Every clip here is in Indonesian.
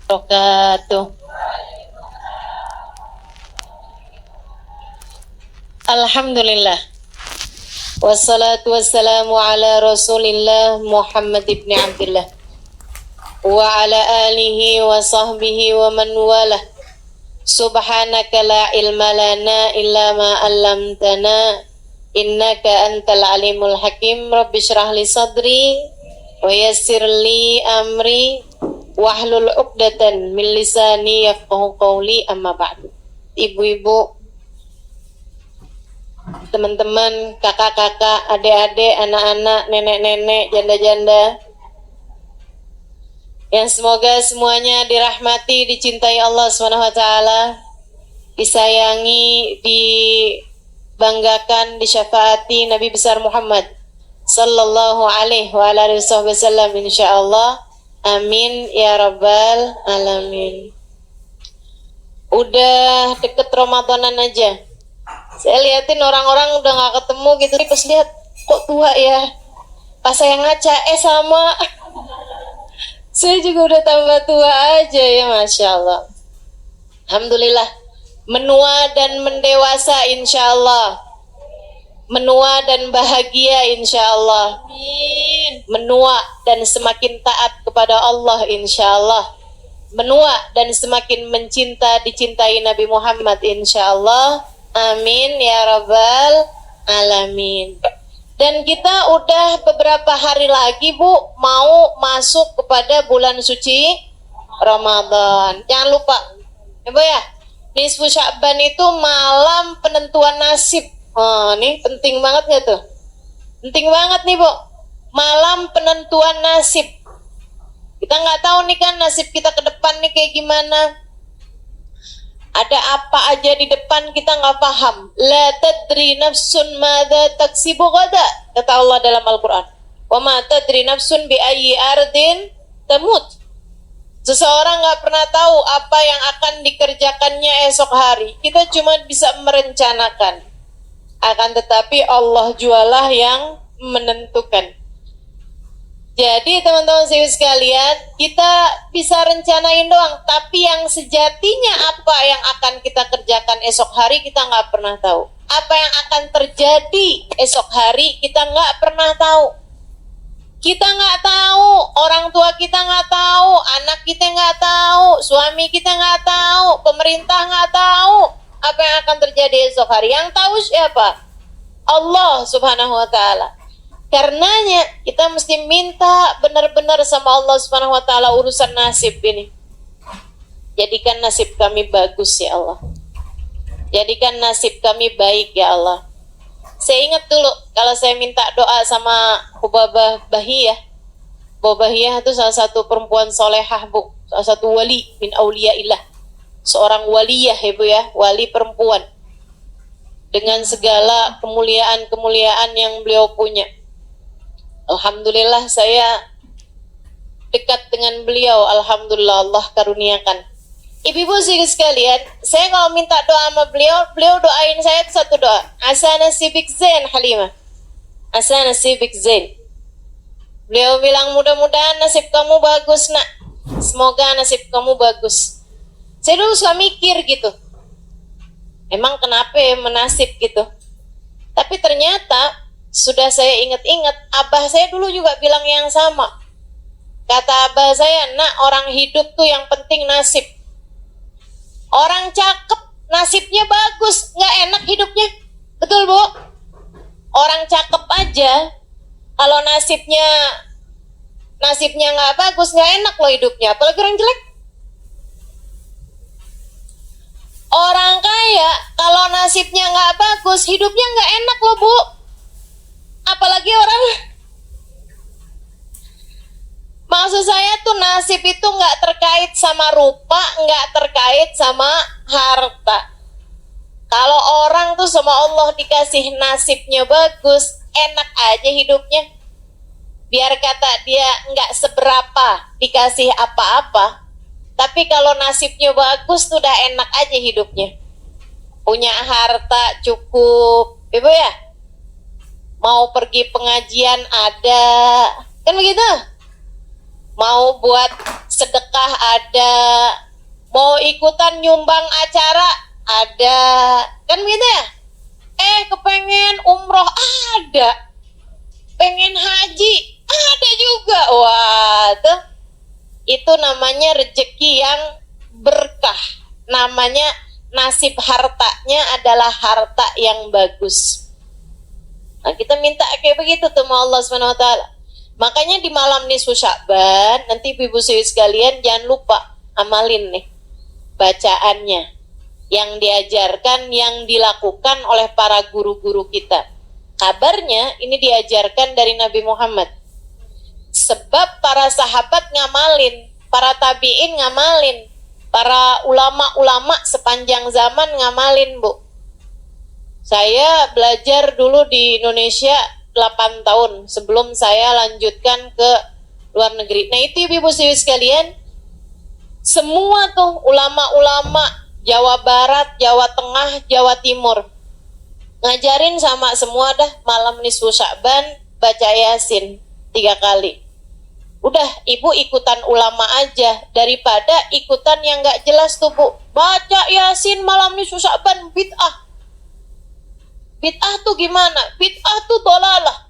wabarakatuh. Alhamdulillah. Wassalatu wassalamu ala Rasulillah Muhammad ibn Abdullah wa ala alihi wa sahbihi wa man walah. Subhanaka la ilma lana illa ma 'allamtana innaka antal alimul hakim. Rabbi shrah li sadri wa yassir li amri wahlul 'uqdatan min lisani yafqahu qawli, amma ba'du. Ibu-ibu, teman-teman, kakak-kakak, adik-adik, anak-anak, nenek-nenek, janda-janda, yang semoga semuanya dirahmati, dicintai Allah SWT, disayangi, dibanggakan, disyafaati Nabi besar Muhammad sallallahu alaihi wa alihi wasallam, insyaallah. Amin ya rabbal alamin. Udah deket Ramadanan aja, saya liatin orang-orang udah gak ketemu gitu, pas lihat kok tua ya, pas saya ngaca sama saya juga udah tambah tua aja ya, Masya Allah. Alhamdulillah, menua dan mendewasa insya Allah, menua dan bahagia insya Allah, menua dan semakin taat kepada Allah insya Allah, menua dan semakin mencinta, dicintai Nabi Muhammad insya Allah. Amin ya rabbal alamin. Dan kita udah beberapa hari lagi, Bu, mau masuk kepada bulan suci Ramadan. Jangan lupa, ya Bu ya, nisfu Sya'ban itu malam penentuan nasib. Oh, nih penting banget gak tuh? Penting banget nih, Bu. Malam penentuan nasib. Kita nggak tahu nih kan nasib kita ke depan nih kayak gimana. Ada apa aja di depan kita nggak paham. La tadri nafsun madza taksibu gada, kata Allah dalam Al-Quran. Wa ma tadri nafsun bi ayyi ardin tamut. Seseorang nggak pernah tahu apa yang akan dikerjakannya esok hari. Kita cuma bisa merencanakan. Akan tetapi Allah jualah yang menentukan. Jadi teman-teman sekalian, kita bisa rencanain doang, tapi yang sejatinya apa yang akan kita kerjakan esok hari kita nggak pernah tahu. Apa yang akan terjadi esok hari kita nggak pernah tahu. Kita nggak tahu, orang tua kita nggak tahu, anak kita nggak tahu, suami kita nggak tahu, pemerintah nggak tahu apa yang akan terjadi esok hari. Yang tahu siapa? Allah Subhanahu wa Ta'ala. Karenanya kita mesti minta benar-benar sama Allah Subhanahu wa Ta'ala urusan nasib ini. Jadikan nasib kami bagus ya Allah. Jadikan nasib kami baik ya Allah. Saya ingat dulu kalau saya minta doa sama Ubabah Bahiyah. Ubabah Bahiyah itu salah satu perempuan solehah, Bu. Salah satu wali min auliyaillah. Seorang waliyah ya Bu ya, wali perempuan. Dengan segala kemuliaan-kemuliaan yang beliau punya. Alhamdulillah saya dekat dengan beliau. Alhamdulillah Allah karuniakan. Ibu-ibu sekalian, saya kalau minta doa sama beliau, beliau doain saya satu doa. Asa nasibik zain Halimah. Asa nasibik zain. Beliau bilang mudah-mudahan nasib kamu bagus nak. Semoga nasib kamu bagus. Saya dulu suka mikir gitu. Emang kenapa ya menasib gitu? Tapi ternyata sudah saya ingat-ingat, abah saya dulu juga bilang yang sama. Kata abah saya, nak, orang hidup tuh yang penting nasib. Orang cakep, nasibnya bagus, nggak enak hidupnya. Betul, Bu? Orang cakep aja, kalau nasibnya nggak bagus, nggak enak loh hidupnya. Apalagi orang jelek. Orang kaya, kalau nasibnya nggak bagus, hidupnya nggak enak loh, Bu. Apalagi orang. Maksud saya tuh nasib itu nggak terkait sama rupa, nggak terkait sama harta. Kalau orang tuh sama Allah dikasih nasibnya bagus, enak aja hidupnya. Biar kata dia nggak seberapa dikasih apa-apa, tapi kalau nasibnya bagus tuh udah enak aja hidupnya. Punya harta cukup, Ibu ya. Mau pergi pengajian ada, kan begitu? Mau buat sedekah ada, mau ikutan nyumbang acara ada, kan gitu ya. Kepengen umroh ada, pengen haji ada juga. Wah, tuh itu namanya rezeki yang berkah, namanya nasib hartanya adalah harta yang bagus. Nah, kita minta kayak begitu tuh sama Allah Subhanahu wa taala. Makanya di malam nisfu Sya'ban, nanti Ibu sekalian jangan lupa amalin nih bacaannya yang diajarkan, yang dilakukan oleh para guru-guru kita. Kabarnya ini diajarkan dari Nabi Muhammad. Sebab para sahabat ngamalin, para tabi'in ngamalin, para ulama-ulama sepanjang zaman ngamalin, Bu. Saya belajar dulu di Indonesia 8 tahun sebelum saya lanjutkan ke luar negeri. Nah itu Ibu sekalian, semua tuh ulama-ulama Jawa Barat, Jawa Tengah, Jawa Timur ngajarin sama semua dah malam nisfu Sya'ban baca Yasin 3 kali. Udah Ibu ikutan ulama aja daripada ikutan yang gak jelas tuh, Bu. Baca Yasin malam nisfu Sya'ban bid'ah. Bid'ah tuh gimana? Bid'ah tuh dolalah.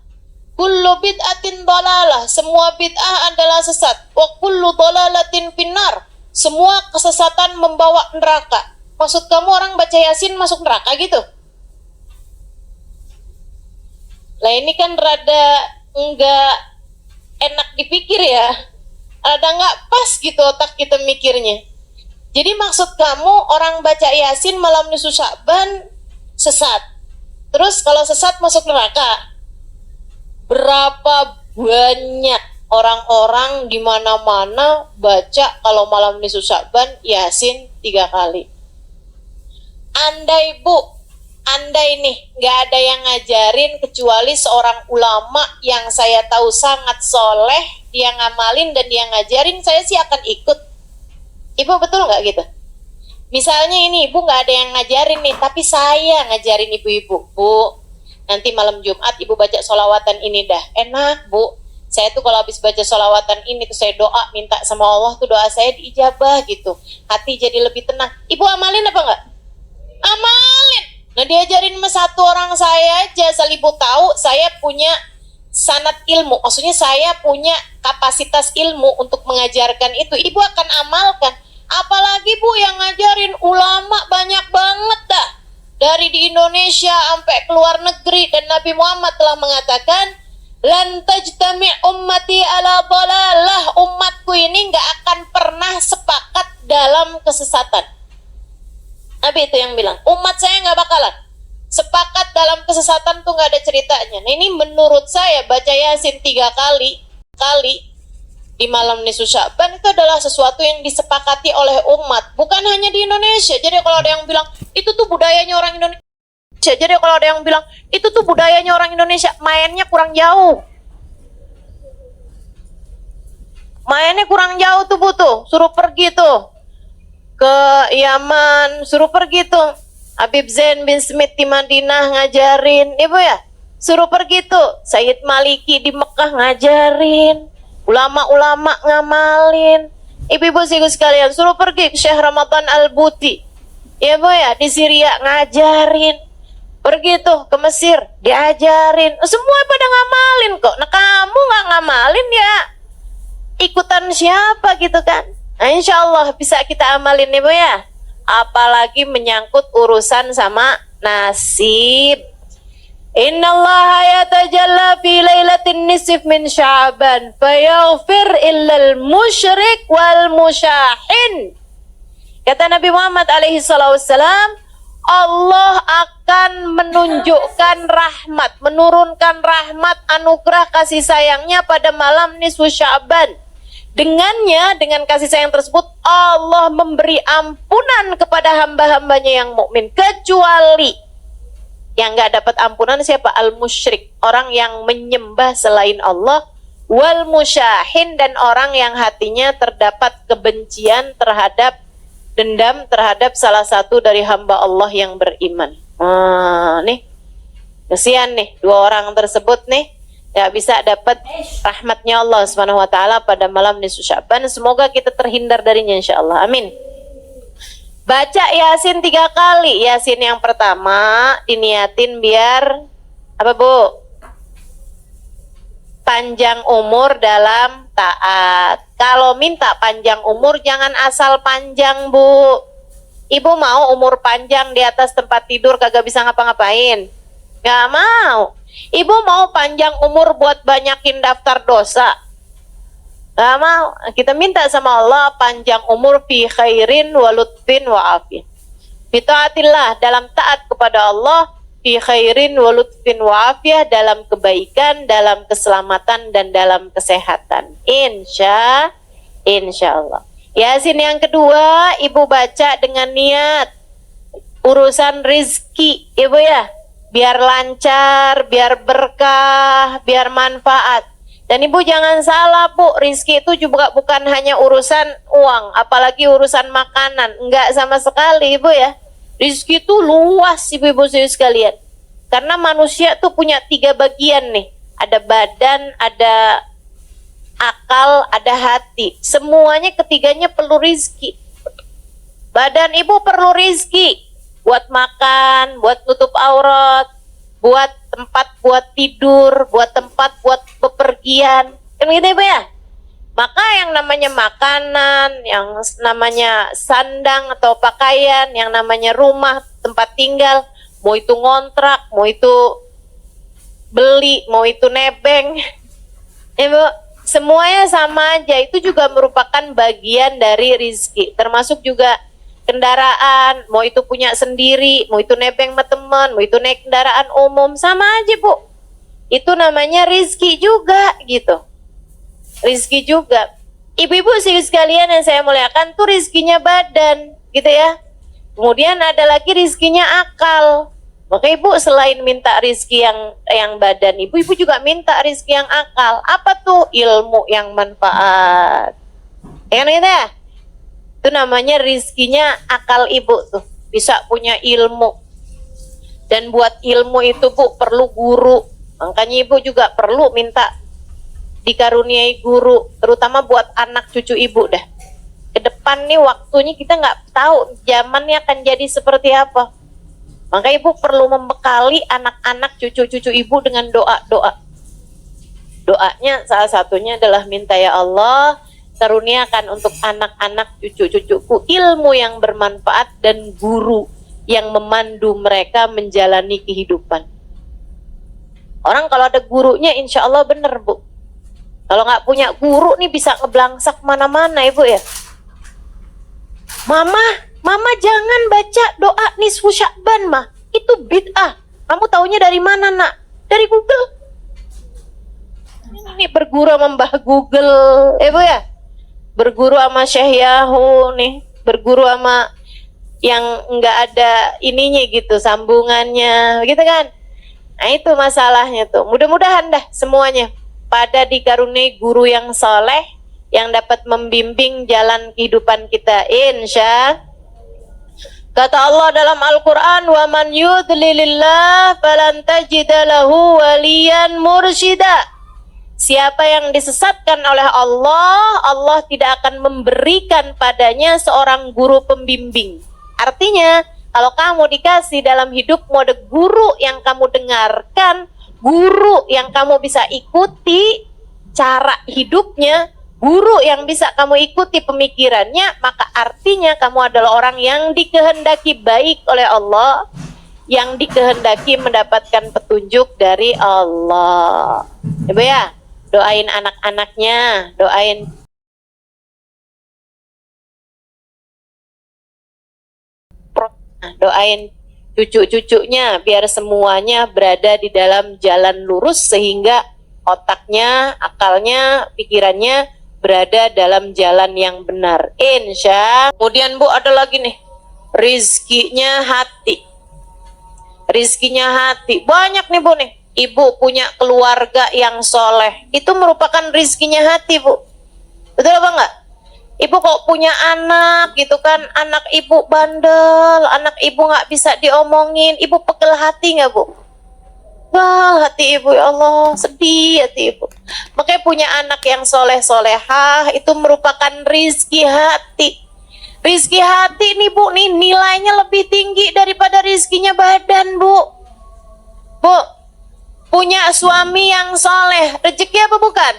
Kullu bid'atin dolalah. Semua bid'ah adalah sesat. Wa kullu dolalatin finnar. Semua kesesatan membawa neraka. Maksud kamu orang baca Yasin masuk neraka gitu? Lah ini kan rada enggak enak dipikir ya. Rada enggak pas gitu otak kita mikirnya. Jadi maksud kamu orang baca Yasin malam nisfu Sya'ban sesat. Terus kalau sesat masuk neraka. Berapa banyak orang-orang di mana-mana baca kalau malam nisfu Sya'ban Yasin 3 kali. Andai nih nggak ada yang ngajarin kecuali seorang ulama yang saya tahu sangat soleh, dia ngamalin dan dia ngajarin, saya sih akan ikut. Ibu betul nggak gitu? Misalnya ini Ibu nggak ada yang ngajarin nih, tapi saya ngajarin ibu-ibu. Bu, nanti malam Jumat Ibu baca sholawatan ini dah. Enak, Bu. Saya tuh kalau habis baca sholawatan ini tuh saya doa, minta sama Allah tuh doa saya diijabah gitu. Hati jadi lebih tenang. Ibu amalin apa enggak? Amalin. Nah diajarin sama satu orang saya aja, asal Ibu tahu saya punya sanad ilmu. Maksudnya saya punya kapasitas ilmu untuk mengajarkan itu. Ibu akan amalkan. Apalagi Bu yang ngajarin ulama banyak banget dah. Dari di Indonesia sampai ke luar negeri. Dan Nabi Muhammad telah mengatakan, lan tajtami ummati ala dhalalah. Umatku ini gak akan pernah sepakat dalam kesesatan. Nabi itu yang bilang, umat saya gak bakalan sepakat dalam kesesatan tuh gak ada ceritanya. Nah ini menurut saya baca Yasin 3 kali di malam nisfu Sya'ban itu adalah sesuatu yang disepakati oleh umat, bukan hanya di Indonesia. Jadi kalau ada yang bilang itu tuh budayanya orang Indonesia, mainnya kurang jauh. Mainnya kurang jauh tuh Bu tuh, suruh pergi tuh ke Yaman, suruh pergi tuh Habib Zain bin Smith di Madinah ngajarin, Ibu ya, suruh pergi tuh Sayyid Maliki di Mekah ngajarin, ulama-ulama ngamalin. Ibu-ibu sekalian, suruh pergi ke Syekh Ramadan Al-Buti, ya Bu ya, di Syria ngajarin. Pergi tuh ke Mesir, diajarin. Semua pada ngamalin kok. Nah kamu gak ngamalin ya ikutan siapa gitu kan? Nah insya Allah bisa kita amalin nih Bu ya. Apalagi menyangkut urusan sama nasib. Innallaha yatajalla fi lailatin nisf min Sya'ban fayaghfir illal musyrik wal musyahin. Kata Nabi Muhammad alaihi salatu wassalam, Allah akan menunjukkan rahmat, menurunkan rahmat, anugerah kasih sayangnya pada malam nisfu Sya'ban. Dengannya, dengan kasih sayang tersebut, Allah memberi ampunan kepada hamba-hambanya yang mukmin, kecuali yang gak dapat ampunan siapa? Al-musyrik, orang yang menyembah selain Allah, wal musyahin, dan orang yang hatinya terdapat kebencian terhadap, dendam terhadap salah satu dari hamba Allah yang beriman. Nih kesian nih 2 orang tersebut nih. nggak bisa dapat rahmatnya Allah Subhanahu wa taala pada malam nisfu Sya'ban. Semoga kita terhindar darinya insyaallah. Amin. Baca Yasin 3 kali. Yasin yang pertama diniatin biar apa, Bu? Panjang umur dalam taat. Kalau minta panjang umur jangan asal panjang, Bu. Ibu mau umur panjang di atas tempat tidur kagak bisa ngapa-ngapain? Gak mau. Ibu mau panjang umur buat banyakin daftar dosa? Gak mau. Kita minta sama Allah panjang umur fi khairin wa lutfin wa afiyah. Bitaatillah, dalam taat kepada Allah, fi khairin wa lutfin wa afiyah, dalam kebaikan, dalam keselamatan dan dalam kesehatan. Insyaallah. Yasin yang kedua ibu baca dengan niat urusan rizki, ibu ya, biar lancar, biar berkah, biar manfaat. Dan ibu jangan salah, Bu, rizki itu juga bukan hanya urusan uang, apalagi urusan makanan. Enggak sama sekali, ibu ya. Rizki itu luas, ibu-ibu sekalian. Karena manusia tuh punya 3 bagian nih. Ada badan, ada akal, ada hati. Semuanya ketiganya perlu rizki. Badan ibu perlu rizki buat makan, buat tutup aurat, buat tempat buat tidur, buat tempat buat bepergian. Kan gitu ibu ya? Maka yang namanya makanan, yang namanya sandang atau pakaian, yang namanya rumah, tempat tinggal, mau itu ngontrak, mau itu beli, mau itu nebeng, ibu, semuanya sama aja. Itu juga merupakan bagian dari rizki. Termasuk juga kendaraan, mau itu punya sendiri, mau itu nebeng sama teman, mau itu naik kendaraan umum, sama aja, Bu. Itu namanya rizki juga gitu. Rizki juga. Ibu-ibu sih sekalian yang saya muliakan, tuh rizkinya badan gitu ya. Kemudian ada lagi rizkinya akal. Maka ibu selain minta rizki yang badan, ibu juga minta rizki yang akal. Apa tuh? Ilmu yang manfaat. Ya kan gitu ya? Itu namanya rizkinya akal ibu tuh. Bisa punya ilmu. Dan buat ilmu itu, Bu, perlu guru. Makanya ibu juga perlu minta dikaruniai guru. Terutama buat anak cucu ibu dah. Ke depan nih waktunya kita nggak tahu zamannya akan jadi seperti apa. Maka ibu perlu membekali anak-anak cucu-cucu ibu dengan doa-doa. Doanya salah satunya adalah minta, ya Allah, karuniakan untuk anak-anak cucu-cucuku ilmu yang bermanfaat dan guru yang memandu mereka menjalani kehidupan. Orang kalau ada gurunya insya Allah bener, Bu. Kalau nggak punya guru nih bisa ngeblangsak mana-mana, ibu ya. Mama jangan baca doa nisfu Sya'ban, mah. Itu bid'ah. Kamu taunya dari mana, Nak? Dari Google. Ini berguru sama Mbah Google, Bu ya. Berguru sama Syekh Yahoo nih, berguru sama yang nggak ada ininya gitu, sambungannya, gitu kan? Nah itu masalahnya tuh. Mudah-mudahan dah semuanya pada dikaruniai guru yang soleh, yang dapat membimbing jalan kehidupan kita. Kata Allah dalam Al-Quran, wa man yudlilillah falan tajida lahu waliyan mursyida. Siapa yang disesatkan oleh Allah, Allah tidak akan memberikan padanya seorang guru pembimbing. Artinya, kalau kamu dikasih dalam hidupmu ada guru yang kamu dengarkan, guru yang kamu bisa ikuti cara hidupnya, guru yang bisa kamu ikuti pemikirannya, maka artinya kamu adalah orang yang dikehendaki baik oleh Allah, yang dikehendaki mendapatkan petunjuk dari Allah. Ibu ya, doain anak-anaknya, doain cucu-cucunya biar semuanya berada di dalam jalan lurus sehingga otaknya, akalnya, pikirannya berada dalam jalan yang benar. Kemudian Bu ada lagi nih, rizkinya hati. Rizkinya hati banyak nih Bu nih. Ibu punya keluarga yang soleh, itu merupakan rizkinya hati, Bu. Betul apa enggak? Ibu kok punya anak gitu kan, anak ibu bandel, anak ibu nggak bisa diomongin, ibu pegel hati nggak, Bu? Wah, hati ibu, ya Allah, sedih hati ibu. Makanya punya anak yang soleh-solehah itu merupakan rizki hati. Rizki hati nih bu, nih nilainya lebih tinggi daripada rizkinya badan bu. Bu, punya suami yang soleh, rezeki apa bukan?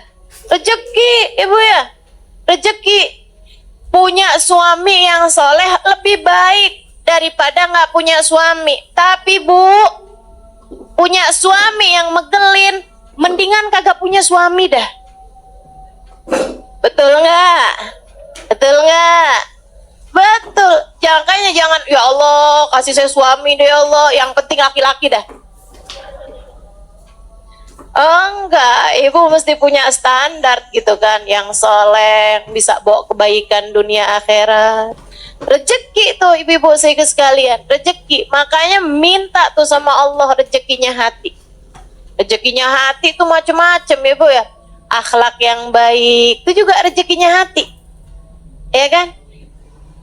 Rezeki ibu ya, rezeki. Punya suami yang soleh lebih baik daripada nggak punya suami. Tapi bu, punya suami yang megelin, mendingan kagak punya suami dah. Betul nggak? Betul nggak? Betul. Makanya jangan, ya Allah kasih saya suami deh ya Allah, yang penting laki-laki dah. Enggak, ibu mesti punya standar gitu kan, yang soleh, bisa bawa kebaikan dunia akhirat. Rezeki tuh ibu-ibu saya sekalian, rezeki. Makanya minta tuh sama Allah rezekinya hati. Rezekinya hati tuh macam-macam ibu ya. Akhlak yang baik itu juga rezekinya hati, ya kan?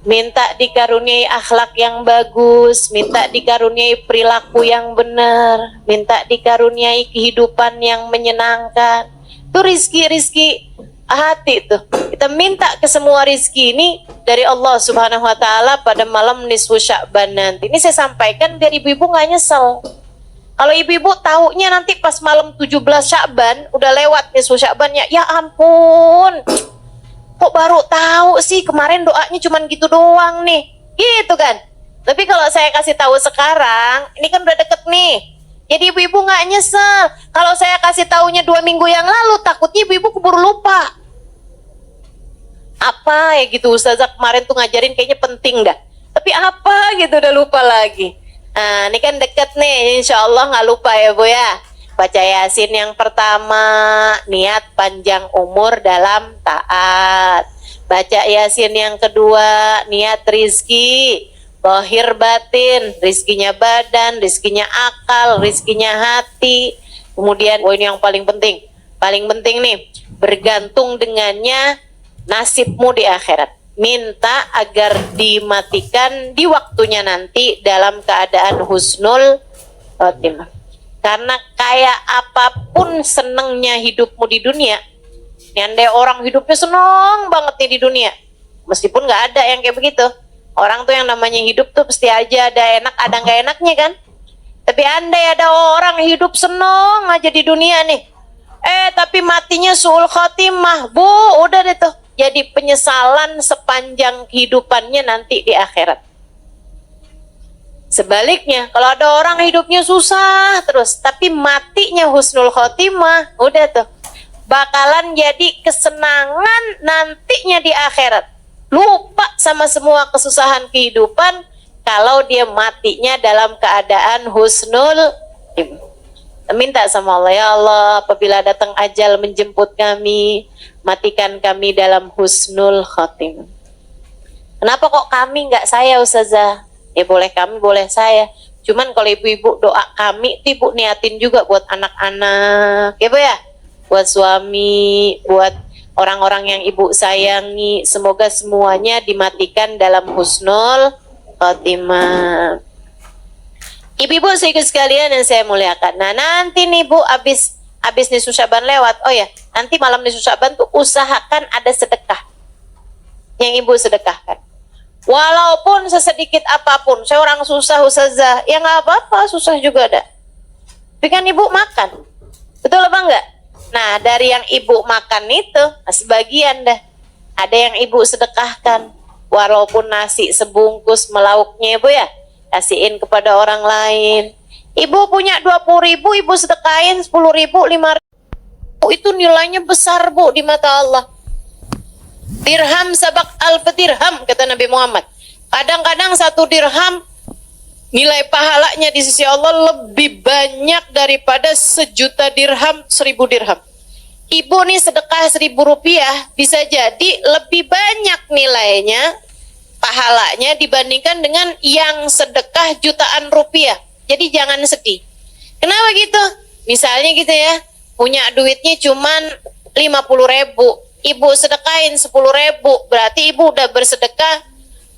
Minta dikaruniai akhlak yang bagus, minta dikaruniai perilaku yang benar, minta dikaruniai kehidupan yang menyenangkan. Itu rizki hati tuh. Kita minta ke semua rizki ini dari Allah Subhanahu Wa Taala pada malam nisfu Sya'ban nanti. Ini saya sampaikan biar ibu-ibu nggak nyesel. Kalau ibu-ibu taunya nanti pas malam 17 Sya'ban udah lewat nisfu Sya'bannya, ya ampun. Kok baru tahu sih, kemarin doanya cuman gitu doang nih, gitu kan. Tapi kalau saya kasih tahu sekarang, ini kan udah deket nih, jadi ibu-ibu nggak nyesel. Kalau saya kasih taunya 2 minggu yang lalu, takutnya ibu-ibu keburu lupa. Apa ya gitu, Ustazah kemarin tuh ngajarin kayaknya penting dah, tapi apa gitu udah lupa lagi. Nah ini kan deket nih, insya Allah nggak lupa ya bu ya. Baca Yasin yang pertama, niat panjang umur dalam taat. Baca Yasin yang kedua, niat rizki zahir batin, rizkinya badan, rizkinya akal, rizkinya hati. Kemudian ini yang paling penting nih, bergantung dengannya nasibmu di akhirat. Minta agar dimatikan di waktunya nanti dalam keadaan husnul khotimah. Karena kayak apapun senengnya hidupmu di dunia, nih andai orang hidupnya seneng banget nih di dunia, meskipun nggak ada yang kayak begitu. Orang tuh yang namanya hidup tuh pasti aja ada enak, ada nggak enaknya kan. Tapi andai ada orang hidup seneng aja di dunia nih, tapi matinya suul khotimah, bu, udah deh tuh, jadi penyesalan sepanjang kehidupannya nanti di akhirat. Sebaliknya, kalau ada orang hidupnya susah terus, tapi matinya husnul khotimah, udah tuh, bakalan jadi kesenangan nantinya di akhirat. Lupa sama semua kesusahan kehidupan kalau dia matinya dalam keadaan husnul khotimah. Minta sama Allah, ya Allah, apabila datang ajal menjemput kami, matikan kami dalam husnul khotimah. Kenapa kok kami nggak saya Ustazah? Ya boleh kami, boleh saya. Cuman kalau ibu-ibu doa kami, itu ibu niatin juga buat anak-anak, ya bu ya, buat suami, buat orang-orang yang ibu sayangi. Semoga semuanya dimatikan dalam husnul khotimah. Ibu-ibu sekalian yang saya muliakan. Nah nanti nih bu, abis nisfu Sya'ban lewat, oh ya, nanti malam nisfu Sya'ban tuh usahakan ada sedekah yang ibu sedekahkan. Walaupun sesedikit apapun, saya orang susah Ustazah, ya nggak apa-apa, susah juga ada. Tapi kan ibu makan, betul apa enggak? Nah dari yang ibu makan itu, sebagian dah, ada yang ibu sedekahkan. Walaupun nasi sebungkus melauknya ibu ya, kasihin kepada orang lain. Ibu punya 20.000, ibu sedekahin 10.000, 5.000, itu nilainya besar bu di mata Allah. Dirham sabak alf dirham, kata Nabi Muhammad. Kadang-kadang 1 dirham nilai pahalanya di sisi Allah lebih banyak daripada 1.000.000 dirham, 1.000 dirham. Ibu nih sedekah 1.000 rupiah bisa jadi lebih banyak nilainya, pahalanya dibandingkan dengan yang sedekah jutaan rupiah. Jadi jangan sedih. Kenapa gitu? Misalnya gitu ya, punya duitnya cuman 50.000, ibu sedekahin 10.000, berarti ibu udah bersedekah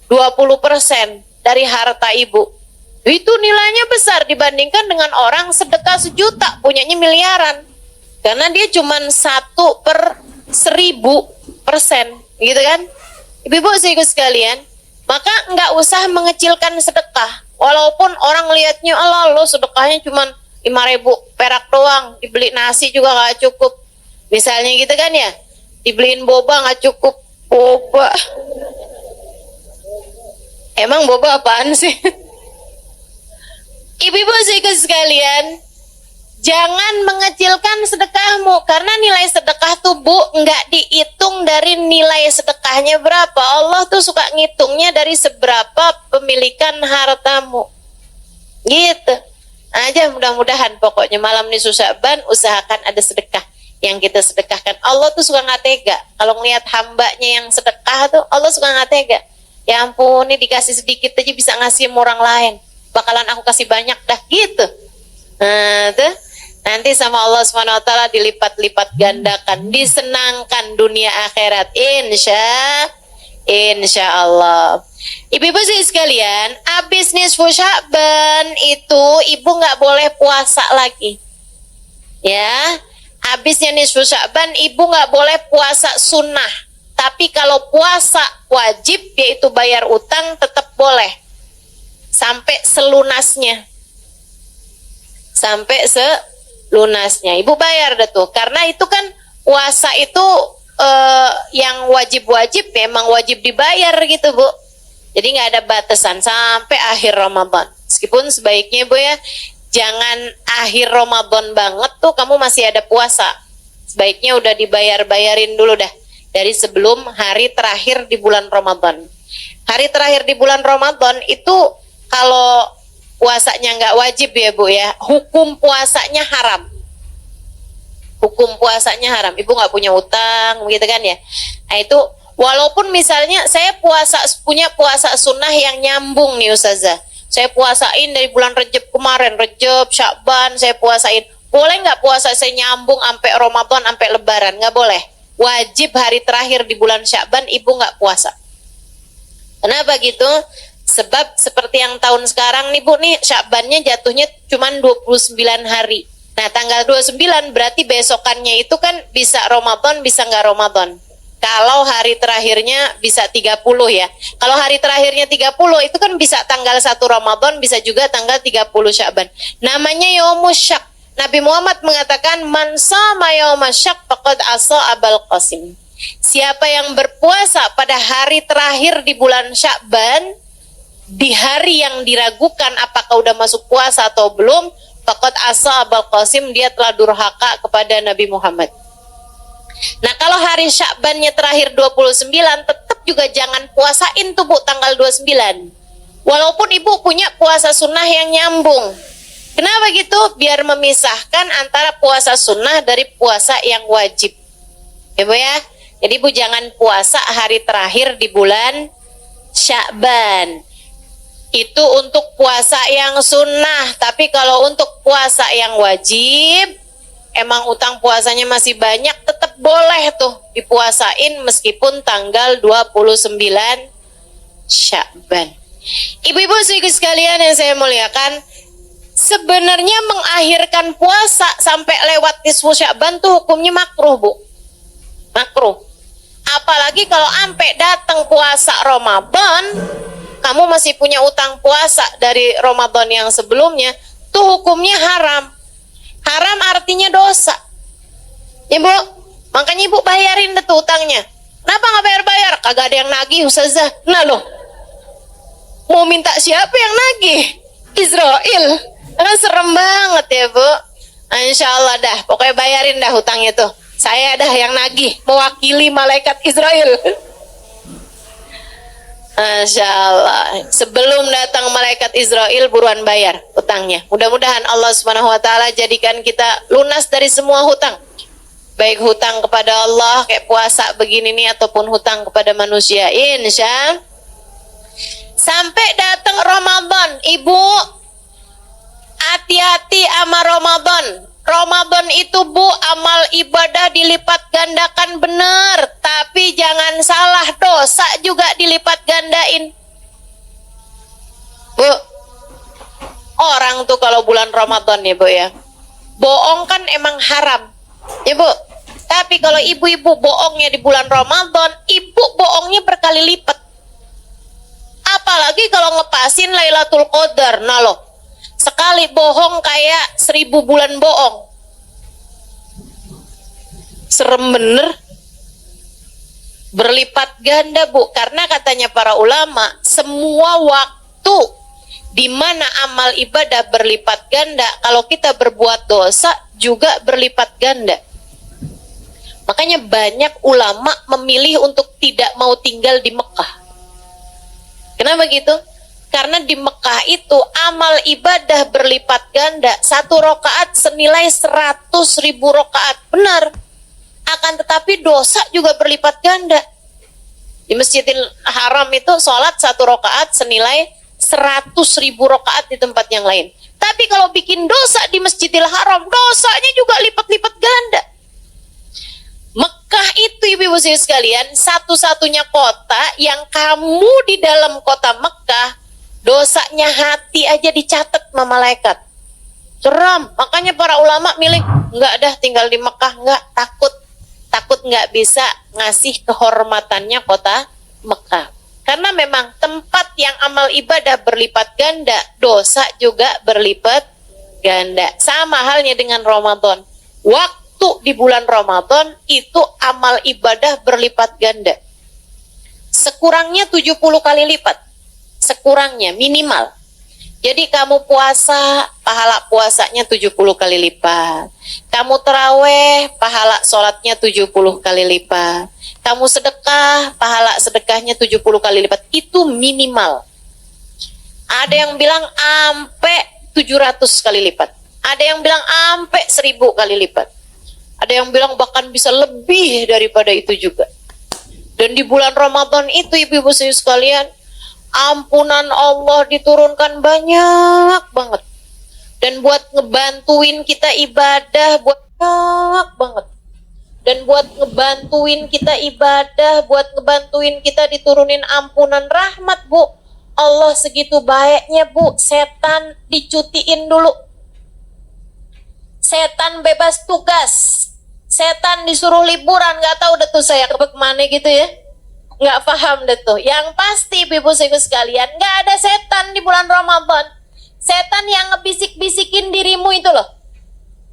20% dari harta ibu. Itu nilainya besar dibandingkan dengan orang sedekah 1 juta, punyanya miliaran. Karena dia cuma 1/1000%, gitu kan? Ibu-ibu saudaraku sekalian, maka nggak usah mengecilkan sedekah. Walaupun orang lihatnya, Allah lo sedekahnya cuma 5.000 perak doang, dibeli nasi juga nggak cukup. Misalnya gitu kan ya, dibeliin boba nggak cukup. Boba, emang boba apaan sih? Ibu-ibu saudaraku sekalian, jangan mengecilkan sedekahmu, karena nilai sedekah tuh Bu nggak dihitung dari nilai sedekahnya berapa. Allah tuh suka ngitungnya dari seberapa pemilikan hartamu. Gitu aja, mudah-mudahan pokoknya malam ini Sya'ban usahakan ada sedekah yang kita sedekahkan. Allah tuh suka nggak tega kalau ngelihat hambanya yang sedekah tuh, Allah suka nggak tega. Ya ampun, ini dikasih sedikit aja bisa ngasih sama orang lain, bakalan aku kasih banyak dah gitu. Nah, tuh nanti sama Allah Subhanahu wa taala dilipat-lipat gandakan, disenangkan dunia akhirat, insya Allah. Ibu-ibu sekalian, habis nisfu Sya'ban itu ibu nggak boleh puasa lagi. Ya, habisnya nisfu Sya'ban ibu nggak boleh puasa sunnah. Tapi kalau puasa wajib, yaitu bayar utang, tetap boleh sampai selunasnya. Sampai selunasnya ibu bayar dah tuh, karena itu kan puasa itu yang wajib-wajib memang wajib dibayar gitu Bu. Jadi nggak ada batasan sampai akhir Ramadan. Meskipun sebaiknya Bu ya, jangan akhir Ramadan banget tuh kamu masih ada puasa. Sebaiknya udah dibayar-bayarin dulu dah dari sebelum hari terakhir di bulan Ramadan. Hari terakhir di bulan Ramadan itu kalau puasanya nggak wajib ya Bu ya, hukum puasanya haram. Hukum puasanya haram. Ibu nggak punya utang, begitu kan ya? Nah itu walaupun misalnya saya punya puasa sunnah yang nyambung nih Ustazah. Saya puasain dari bulan Rejab kemarin, Rejab, Sya'ban saya puasain. Boleh nggak puasa saya nyambung sampai Ramadan, sampai Lebaran? Nggak boleh. Wajib hari terakhir di bulan Sya'ban ibu nggak puasa. Kenapa gitu? Sebab seperti yang tahun sekarang nih Bu nih, Sya'bannya jatuhnya cuma 29 hari. Nah tanggal 29 berarti besokannya itu kan bisa Ramadan, bisa nggak Ramadan. Kalau hari terakhirnya bisa 30 ya. Kalau hari terakhirnya 30 itu kan bisa tanggal 1 Ramadan, bisa juga tanggal 30 Sya'ban. Namanya Yaumus Syak. Nabi Muhammad mengatakan, man sama Yaumus Syak faqad asa Abul Qasim. Siapa yang berpuasa pada hari terakhir di bulan Sya'ban, di hari yang diragukan apakah udah masuk puasa atau belum, faqad asa Abul Qasim, dia telah durhaka kepada Nabi Muhammad. Nah kalau hari Sya'bannya terakhir 29, tetap juga jangan puasain tuh Bu tanggal 29. Walaupun ibu punya puasa sunnah yang nyambung. Kenapa gitu? Biar memisahkan antara puasa sunnah dari puasa yang wajib. Ya Bu ya? Jadi Bu jangan puasa hari terakhir di bulan Sya'ban. Itu untuk puasa yang sunnah. Tapi kalau untuk puasa yang wajib, emang utang puasanya masih banyak, tetap boleh tuh dipuasain meskipun tanggal 29 Sya'ban. Ibu-ibu sekalian yang saya muliakan, sebenarnya mengakhirkan puasa sampai lewat nisfu Sya'ban tuh hukumnya makruh Bu. Makruh. Apalagi kalau sampai datang puasa Ramadan, kamu masih punya utang puasa dari Ramadan yang sebelumnya, tuh hukumnya haram. Haram artinya dosa. Ibu, makanya ibu bayarin deh tuh utangnya. Kenapa nggak bayar-bayar? Kagak ada yang nagih Ustazah. Nah loh, mau minta siapa yang nagih? Israel. Kan serem banget ya Bu. Nah, insya Allah dah, pokoknya bayarin dah hutangnya tuh. Saya dah yang nagih, mewakili malaikat Israel. Masya Allah. Sebelum datang malaikat Israel, buruan bayar hutangnya. Mudah-mudahan Allah Subhanahu wa taala jadikan kita lunas dari semua hutang. Baik hutang kepada Allah kayak puasa begini nih, ataupun hutang kepada manusia. Insya. Sampai datang Ramadan, Ibu hati-hati sama Ramadan. Ramadan itu Bu, amal ibadah dilipat gandakan bener, tapi jangan salah, dosa juga dilipat gandain. Bu, bohong tuh kalau bulan Ramadan ya Bu ya. Bohong kan emang haram ya Bu. Tapi kalau ibu-ibu bohongnya di bulan Ramadan, ibu bohongnya berkali lipat. Apalagi kalau ngepasin Lailatul Qadar. Nah loh, sekali bohong kayak 1000 bulan bohong. Serem bener. Berlipat ganda Bu, karena katanya para ulama, semua waktu di mana amal ibadah berlipat ganda, kalau kita berbuat dosa juga berlipat ganda. Makanya banyak ulama memilih untuk tidak mau tinggal di Mekah. Kenapa gitu? Karena di Mekah itu amal ibadah berlipat ganda. 1 rakaat senilai 100.000 rakaat. Benar. Akan tetapi dosa juga berlipat ganda. Di Masjidil Haram itu sholat 1 rakaat senilai 100.000 rakaat di tempat yang lain. Tapi kalau bikin dosa di Masjidil Haram, dosanya juga lipat-lipat ganda. Mekah itu ibu-ibu sekalian, satu-satunya kota yang kamu di dalam kota Mekah, dosanya hati aja dicatat sama malaikat. Seram. Makanya para ulama milih, enggak dah tinggal di Mekah, enggak, takut nggak bisa ngasih kehormatannya kota Mekah. Karena memang tempat yang amal ibadah berlipat ganda, dosa juga berlipat ganda. Sama halnya dengan Ramadan. Waktu di bulan Ramadan itu amal ibadah berlipat ganda. Sekurangnya 70 kali lipat. Sekurangnya minimal. Jadi kamu puasa, pahala puasanya 70 kali lipat. Kamu terawih, pahala sholatnya 70 kali lipat. Kamu sedekah, pahala sedekahnya 70 kali lipat. Itu minimal. Ada yang bilang ampe 700 kali lipat. Ada yang bilang ampe 1000 kali lipat. Ada yang bilang bahkan bisa lebih daripada itu juga. Dan di bulan Ramadan itu ibu-ibu sekalian, ampunan Allah diturunkan banyak banget. Dan buat ngebantuin kita ibadah, buat banyak banget. Dan buat ngebantuin kita ibadah, buat ngebantuin kita diturunin ampunan rahmat Bu. Allah segitu baiknya Bu, setan dicutiin dulu. Setan bebas tugas. Setan disuruh liburan, gak tahu deh tuh saya kemana gitu ya. Nggak paham deh tuh. Yang pasti ibu-ibu sekalian, nggak ada setan di bulan Ramadan. Setan yang ngebisik-bisikin dirimu itu loh.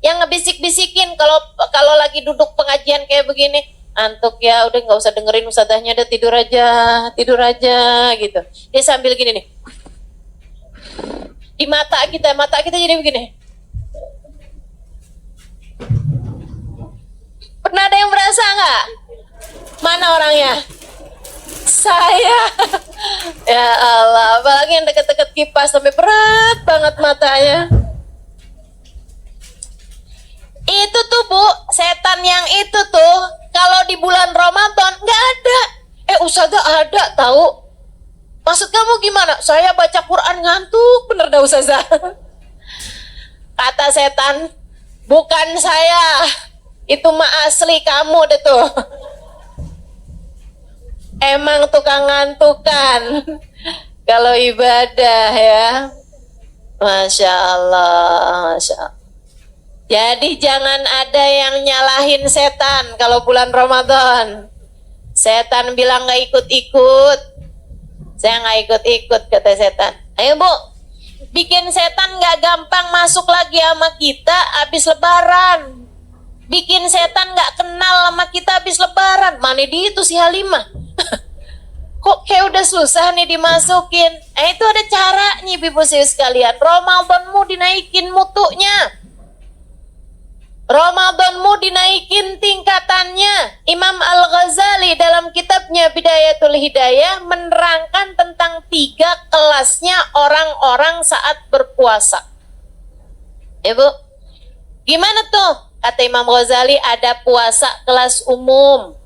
Yang ngebisik-bisikin kalau lagi duduk pengajian kayak begini, antuk ya, udah nggak usah dengerin ustadzahnya, udah tidur aja gitu. Dia sambil gini nih. Di mata kita jadi begini. Pernah ada yang merasa nggak? Mana orangnya? Saya. Ya Allah, apalagi yang deket-deket kipas sampai berat banget matanya. Itu tuh Bu, setan yang itu tuh kalau di bulan Ramadan nggak ada. Ustazah ada tahu. Maksud kamu gimana? Saya baca Quran ngantuk bener dah Ustazah. Kata setan, bukan saya. Itu mah asli kamu deh tuh. Emang tukang ngantukan kalau ibadah ya. Masya Allah, Masya Allah. Jadi jangan ada yang nyalahin setan kalau bulan Ramadan. Setan bilang gak ikut-ikut. Saya gak ikut-ikut kata setan. Ayo Bu, bikin setan gak gampang masuk lagi sama kita habis lebaran. Bikin setan gak kenal sama kita habis lebaran. Mana di itu si Halimah? Kok kayak udah susah nih dimasukin. Itu ada caranya ibu-ibu sekalian. Ramadanmu dinaikin mutunya. Ramadanmu dinaikin tingkatannya. Imam Al-Ghazali dalam kitabnya Bidayatul Hidayah menerangkan tentang 3 kelasnya orang-orang saat berpuasa. Ibu, gimana tuh? Kata Imam Ghazali, ada puasa kelas umum,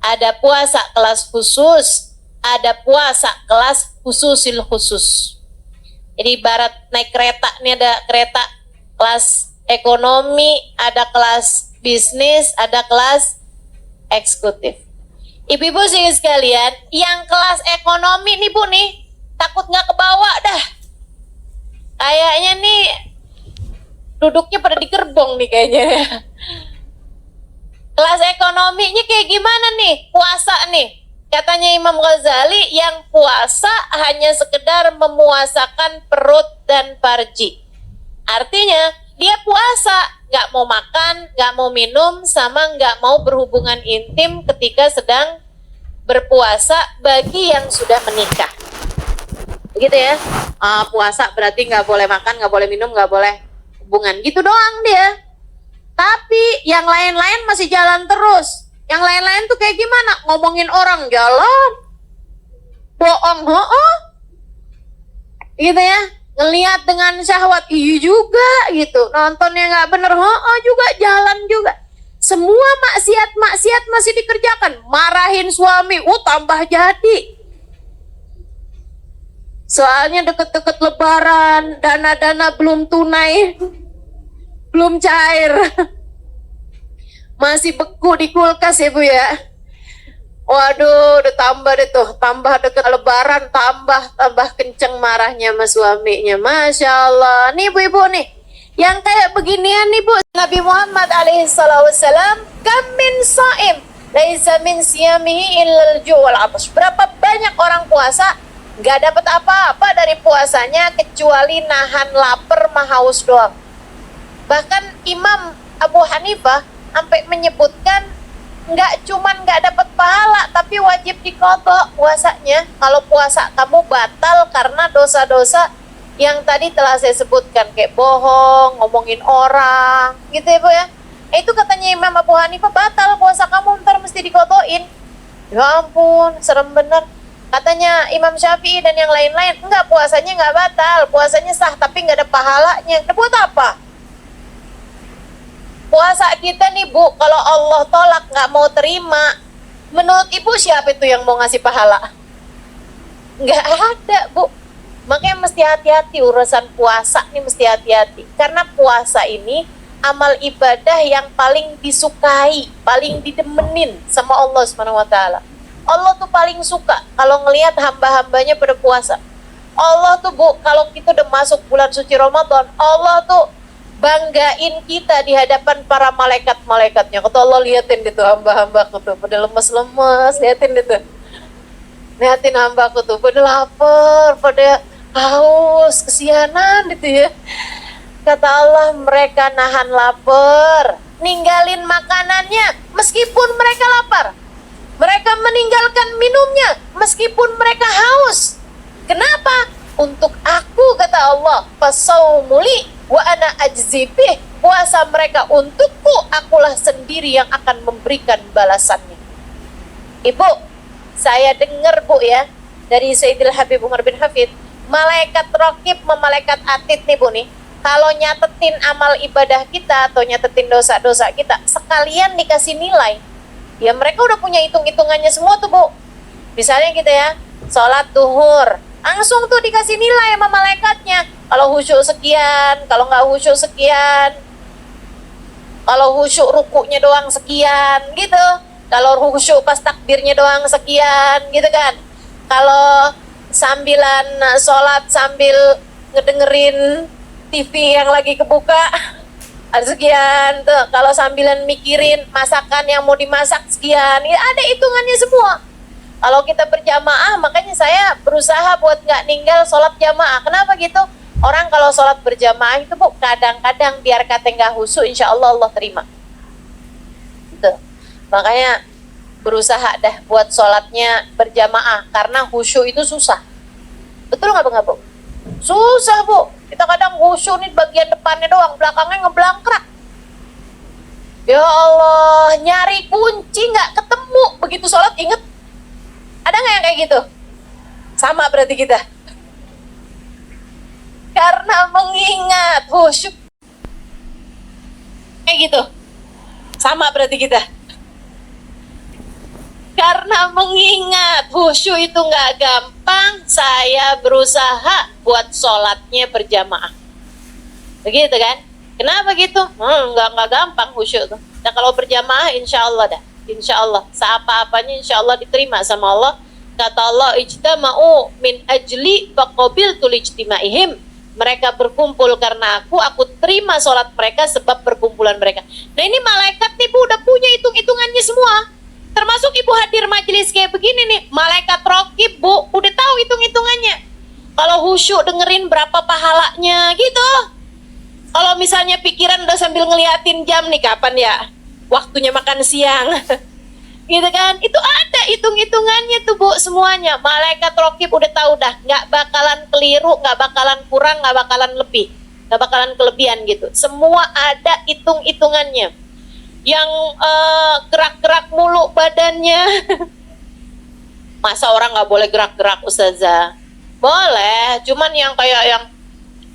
ada puasa kelas khusus, ada puasa kelas khususil khusus. Jadi ibarat naik kereta, nih ada kereta kelas ekonomi, ada kelas bisnis, ada kelas eksekutif. Ibu-ibu sekalian, yang kelas ekonomi nih Bu nih, takut nggak kebawa dah. Kayaknya nih duduknya pada di gerbong nih kayaknya. Kelas ekonominya kayak gimana nih? Puasa nih. Katanya Imam Ghazali, yang puasa hanya sekedar memuasakan perut dan farji. Artinya, dia puasa, nggak mau makan, nggak mau minum, sama nggak mau berhubungan intim ketika sedang berpuasa bagi yang sudah menikah. Begitu ya? Puasa berarti nggak boleh makan, nggak boleh minum, nggak boleh hubungan. Gitu doang dia. Tapi yang lain-lain masih jalan terus. Yang lain-lain tuh kayak gimana? Ngomongin orang jalan, bohong, gitu ya. Ngelihat dengan syahwat, iya juga gitu. Nontonnya nggak bener, juga, jalan juga. Semua maksiat masih dikerjakan. Marahin suami, tambah jadi. Soalnya deket-deket lebaran, dana-dana belum tunai, belum cair. Masih beku di kulkas ya Bu ya. Waduh, udah tambah deh tuh, tambah deket lebaran, tambah kenceng marahnya sama suaminya. Masya Allah. Nih Bu-ibu nih, yang kayak beginian nih Bu. Nabi Muhammad alaihissalam, kam min saim, laisa min siyamihi illal ju' wal atash. Berapa banyak orang puasa, gak dapat apa-apa dari puasanya kecuali nahan lapar sama haus doang. Bahkan Imam Abu Hanifah sampai menyebutkan nggak cuman nggak dapat pahala, tapi wajib diqadha puasanya. Kalau puasa kamu batal karena dosa-dosa yang tadi telah saya sebutkan, kayak bohong, ngomongin orang, gitu ya Bu ya. Itu katanya Imam Abu Hanifah, batal puasa kamu, ntar mesti diqadhain. Ya ampun, serem bener. Katanya Imam Syafi'i dan yang lain-lain, enggak, puasanya nggak batal, puasanya sah, tapi nggak ada pahalanya. Buat apa? Puasa kita nih Bu, kalau Allah tolak, nggak mau terima, menurut Ibu siapa itu yang mau ngasih pahala? Nggak ada Bu. Makanya mesti hati-hati urusan puasa nih, mesti hati-hati. Karena puasa ini amal ibadah yang paling disukai, paling didemenin sama Allah SWT. Allah tuh paling suka kalau ngelihat hamba-hambanya pada puasa. Allah tuh Bu, kalau kita udah masuk bulan suci Ramadan, Allah tuh banggain kita di hadapan para malaikat-malaikatnya. Kata Allah, liatin gitu hamba-hambaku tuh pada lemes-lemes, liatin gitu. Liatin hambaku tuh pada lapar, pada haus, kesianan gitu ya. Kata Allah, mereka nahan lapar, ninggalin makanannya meskipun mereka lapar. Mereka meninggalkan minumnya meskipun mereka haus. Kenapa? Untuk aku, kata Allah, fasaumuli wa ana ajzibih, puasa mereka untukku, akulah sendiri yang akan memberikan balasannya. Ibu, saya dengar Bu ya, dari Sayyidil Habib Umar bin Hafid, malaikat raqib sama malaikat atid nih Bu nih, kalau nyatetin amal ibadah kita atau nyatetin dosa-dosa kita, sekalian dikasih nilai. Ya mereka udah punya hitung-hitungannya semua tuh Bu. Misalnya kita ya, sholat duhur, langsung tuh dikasih nilai sama malaikatnya. Kalau khusyuk sekian, kalau nggak khusyuk sekian, kalau khusyuk rukuknya doang sekian, gitu. Kalau khusyuk pas takbirnya doang sekian, gitu kan. Kalau sambilan sholat sambil ngedengerin TV yang lagi kebuka, ada sekian tuh. Kalau sambilan mikirin masakan yang mau dimasak sekian, ya ada hitungannya semua. Kalau kita berjamaah, makanya saya berusaha buat nggak ninggal sholat jamaah. Kenapa gitu? Orang kalau sholat berjamaah itu Bu, kadang-kadang biar kata nggak khusyuk, insya Allah Allah terima. Gitu. Makanya berusaha dah buat sholatnya berjamaah, karena khusyuk itu susah. Betul nggak Bu? Susah Bu. Kita kadang khusyuk nih bagian depannya doang, belakangnya ngeblangkrak. Ya Allah, nyari kunci nggak ketemu. Begitu sholat inget. Ada nggak yang kayak gitu? Sama berarti kita. Karena mengingat khusyuk. Kayak gitu. Sama berarti kita. Karena mengingat khusyuk itu nggak gampang, saya berusaha buat sholatnya berjamaah. Begitu kan? Kenapa gitu? Nggak gampang khusyuk tuh. Nah kalau berjamaah insya Allah dah. Insya Allah, seapa-apanya insya Allah diterima sama Allah. Kata Allah, ijtama'u min ajli faqabiltu lijtimaihim. Mereka berkumpul karena aku terima sholat mereka sebab perkumpulan mereka. Nah ini malaikat nih Bu udah punya hitung-hitungannya semua. Termasuk Ibu hadir majelis kayak begini nih, malaikat rokib Bu udah tahu hitung-hitungannya. Kalau khusyuk dengerin berapa pahalanya gitu. Kalau misalnya pikiran udah sambil ngeliatin jam nih kapan ya waktunya makan siang. Gitu kan, itu ada hitung-hitungannya tuh Bu semuanya. Malaikat rokib udah tahu dah, nggak bakalan keliru, nggak bakalan kurang, nggak bakalan lebih, nggak bakalan kelebihan gitu. Semua ada hitung-hitungannya. Yang gerak-gerak mulu badannya. Masa orang nggak boleh gerak-gerak Ustazah? Boleh, cuman yang kayak yang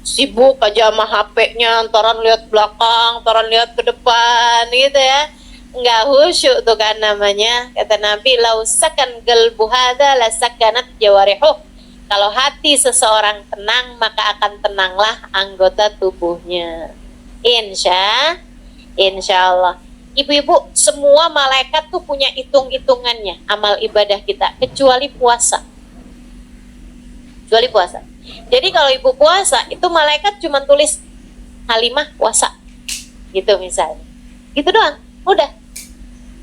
sibuk aja sama HP-nya, antaran lihat belakang, antaran lihat ke depan gitu ya. Nggak khusyuk tuh kan namanya. Kata Nabi, lau sakan qalbu hadza la sakanat jawarihuh. Kalau hati seseorang tenang, maka akan tenanglah anggota tubuhnya. Insya Allah. Ibu-ibu, semua malaikat tuh punya hitung-hitungannya amal ibadah kita, kecuali puasa. Kecuali puasa. Jadi kalau ibu puasa, itu malaikat cuma tulis Halimah puasa. Gitu misalnya. Gitu doang, udah.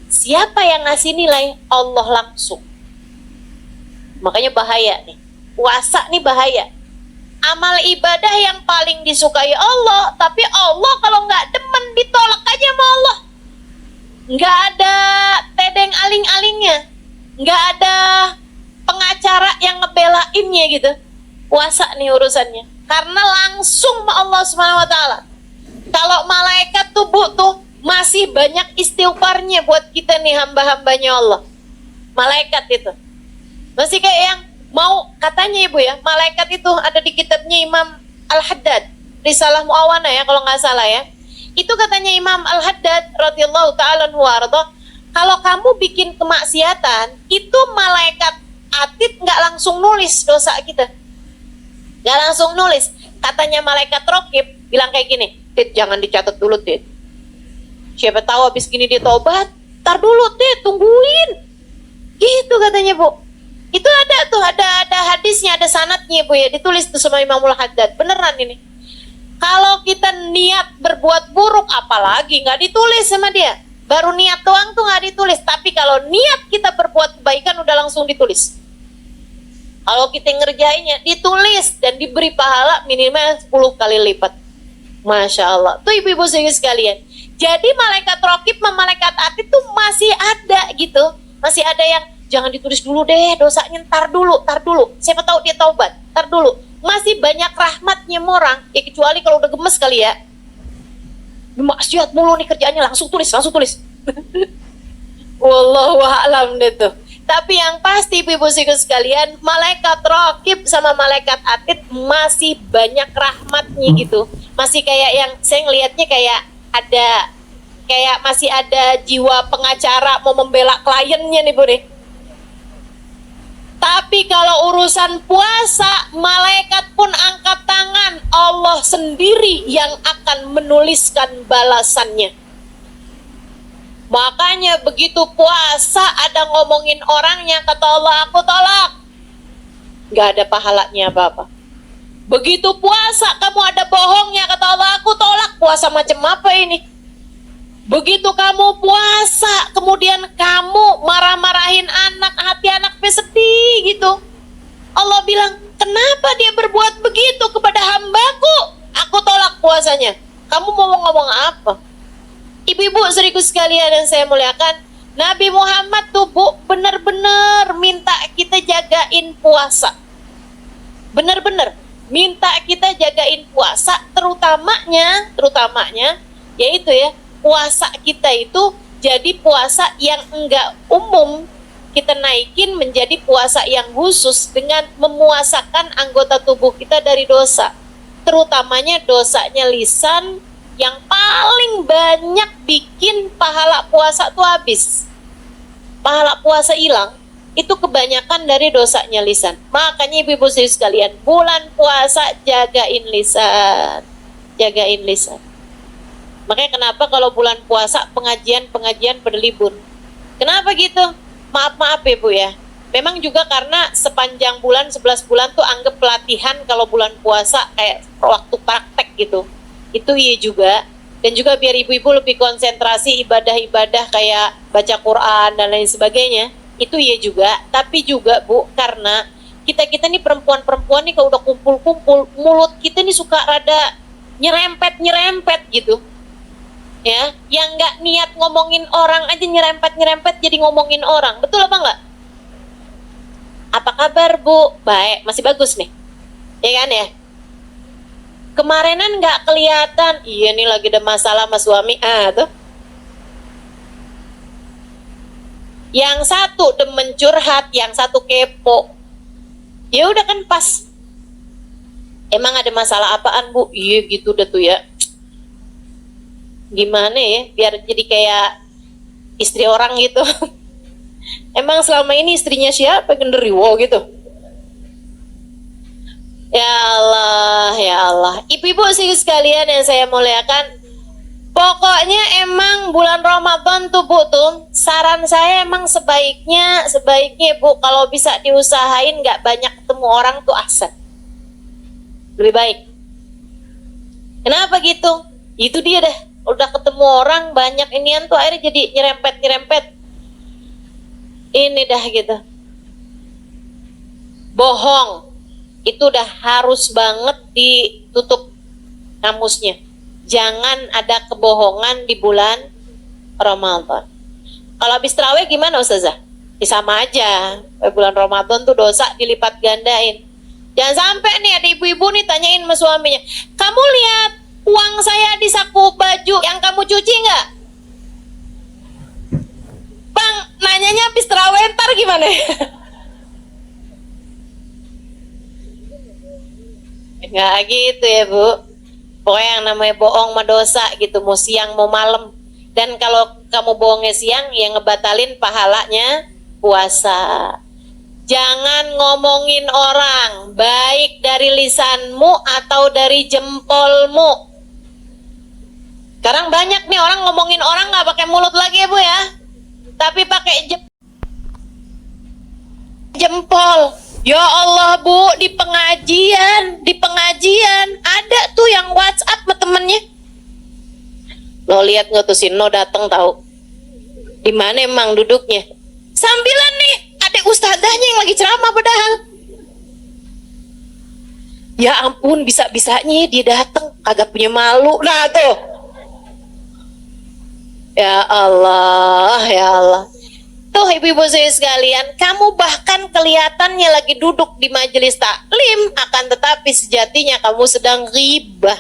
Siapa yang ngasih nilai? Allah langsung. Makanya bahaya nih. Puasa nih bahaya. Amal ibadah yang paling disukai Allah, tapi Allah kalau nggak demen ditolak aja sama Allah. Nggak ada tedeng aling-alingnya, nggak ada pengacara yang ngebelainnya gitu. Puasa nih urusannya, karena langsung sama Allah Subhanahu Wa Taala. Kalau malaikat tubuh tuh masih banyak istighfarnya buat kita nih hamba-hambanya Allah. Malaikat itu masih kayak yang mau katanya Ibu ya, malaikat itu ada di kitabnya Imam Al-Haddad, Risalah Mu'awana ya kalau nggak salah ya. Itu katanya Imam Al-Haddad radhiyallahu ta'ala anhu warḍah, kalau kamu bikin kemaksiatan, itu malaikat atid nggak langsung nulis dosa kita. Nggak langsung nulis. Katanya malaikat rokib bilang kayak gini, Tit jangan dicatat dulu Tit. Siapa tahu habis gini dia tobat, tar dulu Tit, tungguin. Gitu katanya Bu. Itu ada tuh, ada hadisnya, ada sanadnya Bu ya, ditulis tuh sama Imam Al-Haddad. Beneran ini. Kalau kita niat berbuat buruk, apalagi nggak ditulis sama dia. Baru niat doang tuh nggak ditulis. Tapi kalau niat kita berbuat kebaikan udah langsung ditulis. Kalau kita ngerjainnya ditulis dan diberi pahala minimal 10 kali lipat. Masya Allah. Tuh ibu-ibu sekalian. Jadi malaikat rokib sama malaikat atid tuh masih ada gitu. Masih ada yang jangan ditulis dulu deh dosanya, tar dulu. Siapa tahu dia taubat, tar dulu. Masih banyak rahmatnya orang, ya kecuali kalau udah gemes kali ya. Maksiat mulu nih kerjaannya, langsung tulis. Wallahu a'lam deh tuh. Tapi yang pasti ibu-ibu sekalian, malaikat raqib sama malaikat atid masih banyak rahmatnya gitu. Masih kayak yang saya ngelihatnya kayak ada, kayak masih ada jiwa pengacara mau membela kliennya nih Bu nih. Tapi kalau urusan puasa, malaikat pun angkat tangan. Allah sendiri yang akan menuliskan balasannya. Makanya begitu puasa ada ngomongin orangnya, kata Allah, aku tolak. Gak ada pahalanya apa-apa. Begitu puasa kamu ada bohongnya, kata Allah, aku tolak. Puasa macam apa ini? Begitu kamu puasa, kemudian kamu marah-marahin anak, hati anaknya sedih gitu. Allah bilang, kenapa dia berbuat begitu kepada hambaku? Aku tolak puasanya. Kamu mau ngomong apa? Ibu-ibu seriku sekalian yang saya muliakan, Nabi Muhammad tuh Bu benar-benar minta kita jagain puasa. Benar-benar minta kita jagain puasa, terutamanya yaitu ya, puasa kita itu jadi puasa yang enggak umum, kita naikin menjadi puasa yang khusus dengan memuasakan anggota tubuh kita dari dosa, terutamanya dosanya lisan yang paling banyak bikin pahala puasa tuh habis. Pahala puasa hilang itu kebanyakan dari dosanya lisan. Makanya ibu-ibu sekalian, bulan puasa jagain lisan, jagain lisan. Makanya kenapa kalau bulan puasa pengajian pada libur? Kenapa gitu? Maaf ya Bu ya. Memang juga karena sepanjang bulan 11 bulan tuh anggap pelatihan kalau bulan puasa kayak waktu praktek gitu. Itu iya juga. Dan juga biar ibu-ibu lebih konsentrasi ibadah-ibadah kayak baca Quran dan lain sebagainya. Itu iya juga. Tapi juga Bu, karena kita nih perempuan-perempuan nih kalau udah kumpul-kumpul, mulut kita nih suka rada nyerempet-nyerempet gitu. Ya, yang nggak niat ngomongin orang aja nyerempet-nyerempet jadi ngomongin orang. Betul apa enggak? Apa kabar Bu? Baik, masih bagus nih. Ya kan ya? Kemarinan nggak kelihatan. Iya nih lagi ada masalah sama suami. Tuh. Yang satu demen curhat, yang satu kepo. Ya udah kan pas. Emang ada masalah apaan Bu? Iya gitu udah tuh ya. Gimana ya? Biar jadi kayak istri orang gitu. Emang selama ini istrinya siapa genderuwo gitu? Ya Allah, ya Allah. Ibu-ibu sih sekalian yang saya muliakan, pokoknya emang bulan Ramadan tuh Bu tuh, saran saya emang sebaiknya Bu kalau bisa diusahain nggak banyak ketemu orang tuh asal. Lebih baik. Kenapa gitu? Itu dia dah. Udah ketemu orang banyak inian tuh akhirnya jadi nyerempet-nyerempet. Ini dah gitu. Bohong itu udah harus banget ditutup kamusnya. Jangan ada kebohongan di bulan Ramadan. Kalau habis terawih gimana Ustazah? Sama aja. Bulan Ramadan tuh dosa dilipat gandain. Jangan sampai nih ada ibu-ibu nih tanyain sama suaminya, kamu lihat uang saya di saku baju yang kamu cuci nggak? Bang, nanyanya habis terawih ntar gimana? Nggak gitu ya Bu. Pokoknya yang namanya bohong mah dosa gitu, mau siang mau malam. Dan kalau kamu bohongnya siang, ya ngebatalin pahalanya puasa. Jangan ngomongin orang, baik dari lisanmu atau dari jempolmu. Sekarang banyak nih orang ngomongin orang nggak pakai mulut lagi ya Bu ya, tapi pakai jempol. Ya Allah Bu, di pengajian ada tuh yang WhatsApp sama temennya. Lo lihat nggak tuh si No datang tahu? Di mana emang duduknya? Sambilan nih, ada ustadzahnya yang lagi ceramah padahal. Ya ampun, bisa-bisanya dia datang kagak punya malu. Nah tuh. Ya Allah, ya Allah. Tuh ibu-ibu saya sekalian, kamu bahkan kelihatannya lagi duduk di majelis taklim, akan tetapi sejatinya kamu sedang ghibah.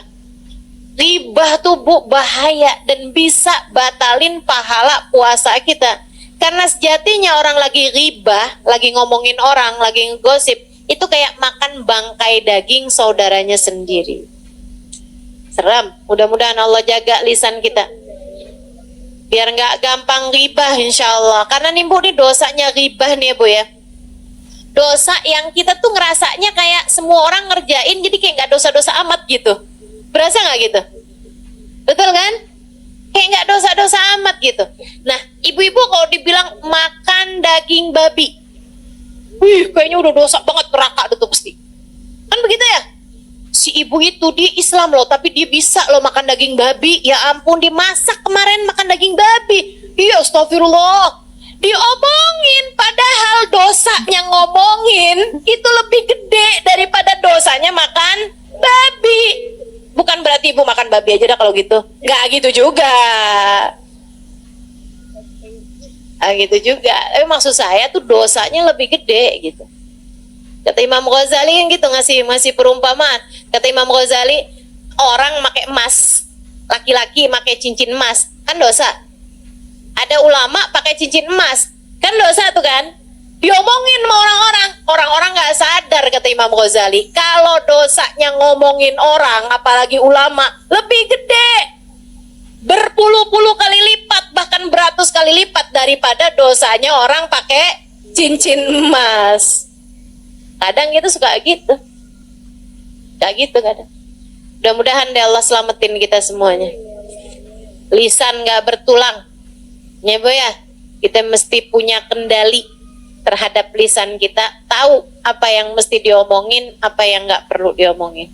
Ghibah tuh Bu bahaya dan bisa batalin pahala puasa kita. Karena sejatinya orang lagi ghibah, lagi ngomongin orang, lagi ngegosip, itu kayak makan bangkai daging saudaranya sendiri. Seram. Mudah-mudahan Allah jaga lisan kita. Biar nggak gampang ghibah insya Allah. Karena nih Bu, nih dosanya ghibah nih ya Bu ya. Dosa yang kita tuh ngerasanya kayak semua orang ngerjain, jadi kayak nggak dosa-dosa amat gitu. Berasa nggak gitu? Betul kan? Kayak nggak dosa-dosa amat gitu. Nah, ibu-ibu kalau dibilang makan daging babi, wih kayaknya udah dosa banget, neraka tuh pasti. Kan begitu ya? Si ibu itu dia Islam loh, tapi dia bisa loh makan daging babi. Ya ampun, dimasak kemarin makan daging babi. Iya, astagfirullah. Diomongin, padahal dosanya ngomongin itu lebih gede daripada dosanya makan babi. Bukan berarti ibu makan babi aja dah kalau gitu. Nggak gitu juga. Nggak gitu juga. Tapi maksud saya tuh dosanya lebih gede gitu. Kata Imam Ghazali kan gitu, ngasih perumpamaan. Kata Imam Ghazali, orang pakai emas, laki-laki pakai cincin emas, kan dosa. Ada ulama pakai cincin emas, kan dosa tuh kan. Diomongin sama orang-orang nggak sadar, kata Imam Ghazali. Kalau dosanya ngomongin orang, apalagi ulama, lebih gede, berpuluh-puluh kali lipat, bahkan beratus kali lipat daripada dosanya orang pakai cincin emas. Kadang itu suka gitu. Gak gitu kadang. Mudah-mudahan deh Allah selamatin kita semuanya. Lisan gak bertulang. Ya Bu ya, kita mesti punya kendali terhadap lisan kita, tahu apa yang mesti diomongin, apa yang nggak perlu diomongin.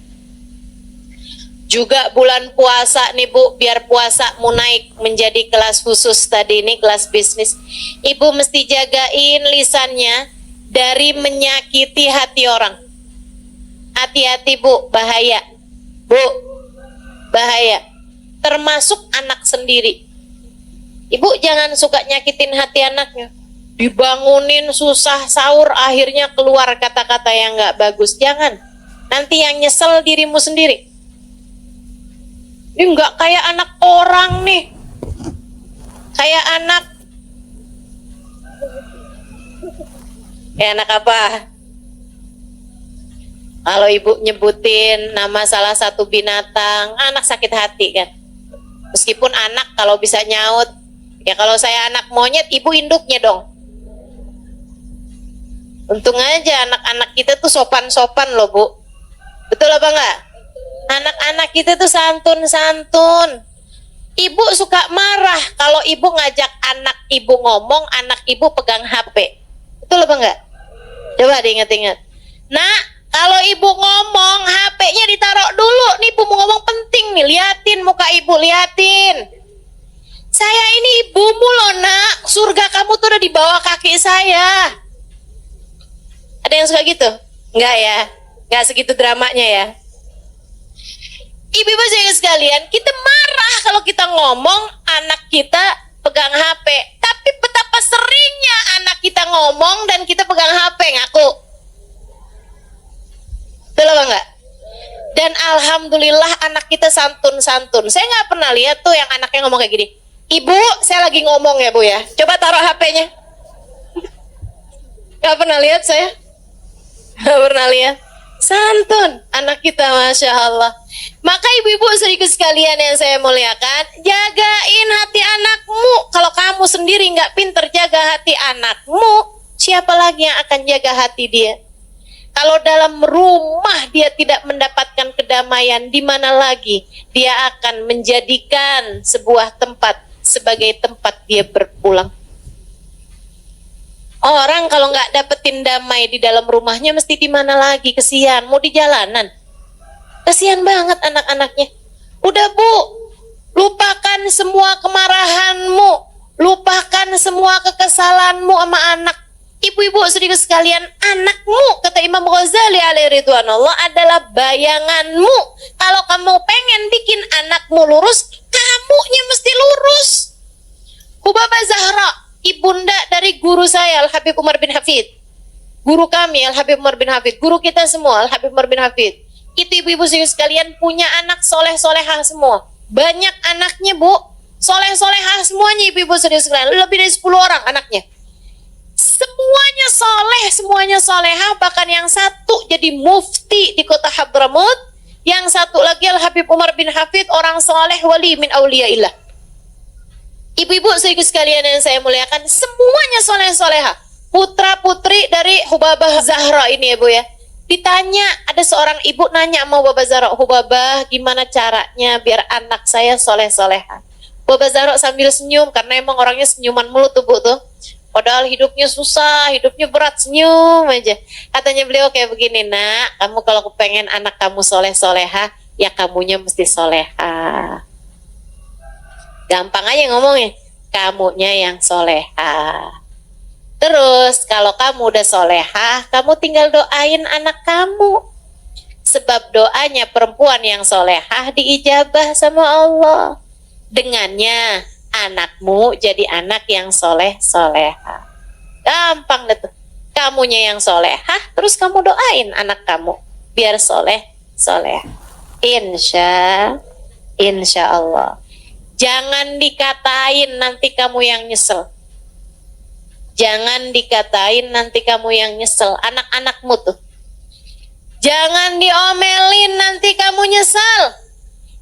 Juga bulan puasa nih Bu, biar puasamu naik menjadi kelas khusus tadi ini, kelas bisnis. Ibu mesti jagain lisannya dari menyakiti hati orang. Hati-hati Bu, bahaya. Bu, bahaya. Termasuk anak sendiri. Ibu jangan suka nyakitin hati anaknya. Dibangunin susah sahur, akhirnya keluar kata-kata yang nggak bagus. Jangan. Nanti yang nyesel dirimu sendiri. Ini nggak kayak anak orang nih. Kayak anak. Kayak anak apa? Kalau ibu nyebutin nama salah satu binatang, anak sakit hati kan. Meskipun anak kalau bisa nyaut, ya kalau saya anak monyet, ibu induknya dong. Untung aja anak-anak kita tuh sopan-sopan loh Bu. Betul apa enggak? Anak-anak kita tuh santun-santun. Ibu suka marah kalau ibu ngajak anak ibu ngomong, anak ibu pegang HP. Betul apa enggak? Coba diingat-ingat. Nah, kalau ibu ngomong, HP-nya ditaruh dulu. Nih ibu mau ngomong penting nih, liatin muka ibu, liatin. Saya ini ibumu loh nak, surga kamu tuh udah di bawah kaki saya. Ada yang suka gitu? Enggak ya? Enggak segitu dramanya ya? Ibu-ibu sekalian, kita marah kalau kita ngomong anak kita pegang HP. Tapi betapa seringnya anak kita ngomong dan kita pegang HP, ngaku. Betul apa enggak? Dan alhamdulillah anak kita santun-santun. Saya nggak pernah lihat tuh yang anaknya ngomong kayak gini. Ibu, saya lagi ngomong ya Bu ya. Coba taruh HP-nya. Nggak pernah lihat saya. Nggak pernah lihat. Santun anak kita, Masya Allah. Maka ibu-ibu sedikit sekalian yang saya muliakan, jagain hati anakmu. Kalau kamu sendiri nggak pinter jaga hati anakmu, siapa lagi yang akan jaga hati dia? Kalau dalam rumah dia tidak mendapatkan kedamaian, di mana lagi dia akan menjadikan sebuah tempat sebagai tempat dia berpulang? Orang kalau nggak dapetin damai di dalam rumahnya, mesti di mana lagi? Kesian, mau di jalanan. Kesian banget anak-anaknya. Udah Bu, lupakan semua kemarahanmu, lupakan semua kekesalanmu sama anak. Ibu-ibu sedikit sekalian, anakmu, kata Imam Ghazali alaihi ridwanullah, adalah bayanganmu. Kalau kamu pengen bikin anakmu lurus, kamunya mesti lurus. Hubabah Zahra, ibunda dari guru saya Al-Habib Umar bin Hafid, guru kami Al-Habib Umar bin Hafid, guru kita semua Al-Habib Umar bin Hafid. Itu ibu-ibu sekalian punya anak soleh-solehah semua. Banyak anaknya Bu, soleh-solehah semuanya ibu-ibu sekalian. Lebih dari 10 orang anaknya. Semuanya soleh, semuanya solehah. Bahkan yang satu jadi mufti di kota Hadramut, yang satu lagi Al-Habib Umar bin Hafid, orang soleh wali min auliyaillah. Ibu-ibu sekalian yang saya muliakan, semuanya soleh-solehah. Putra-putri dari Hubabah Zahra ini ya Bu ya. Ditanya, ada seorang ibu nanya sama Hubabah Zahra, Hubabah gimana caranya biar anak saya soleh-soleha? Hubabah Zahra sambil senyum, karena emang orangnya senyuman mulu tuh Bu tuh. Padahal hidupnya susah, hidupnya berat, senyum aja. Katanya beliau kayak begini, nak, kamu kalau kepengen anak kamu soleh-soleha, ya kamunya mesti soleha. Gampang aja ngomongnya, kamunya yang soleha. Terus kalau kamu udah solehah, kamu tinggal doain anak kamu. Sebab doanya perempuan yang solehah diijabah sama Allah. Dengannya anakmu jadi anak yang soleh-solehah. Gampang deh tuh. Kamunya yang solehah, terus kamu doain anak kamu biar soleh-solehah. Insya Allah. Jangan dikatain nanti kamu yang nyesel. Jangan dikatain nanti kamu yang nyesel. Anak-anakmu tuh. Jangan diomelin nanti kamu nyesel.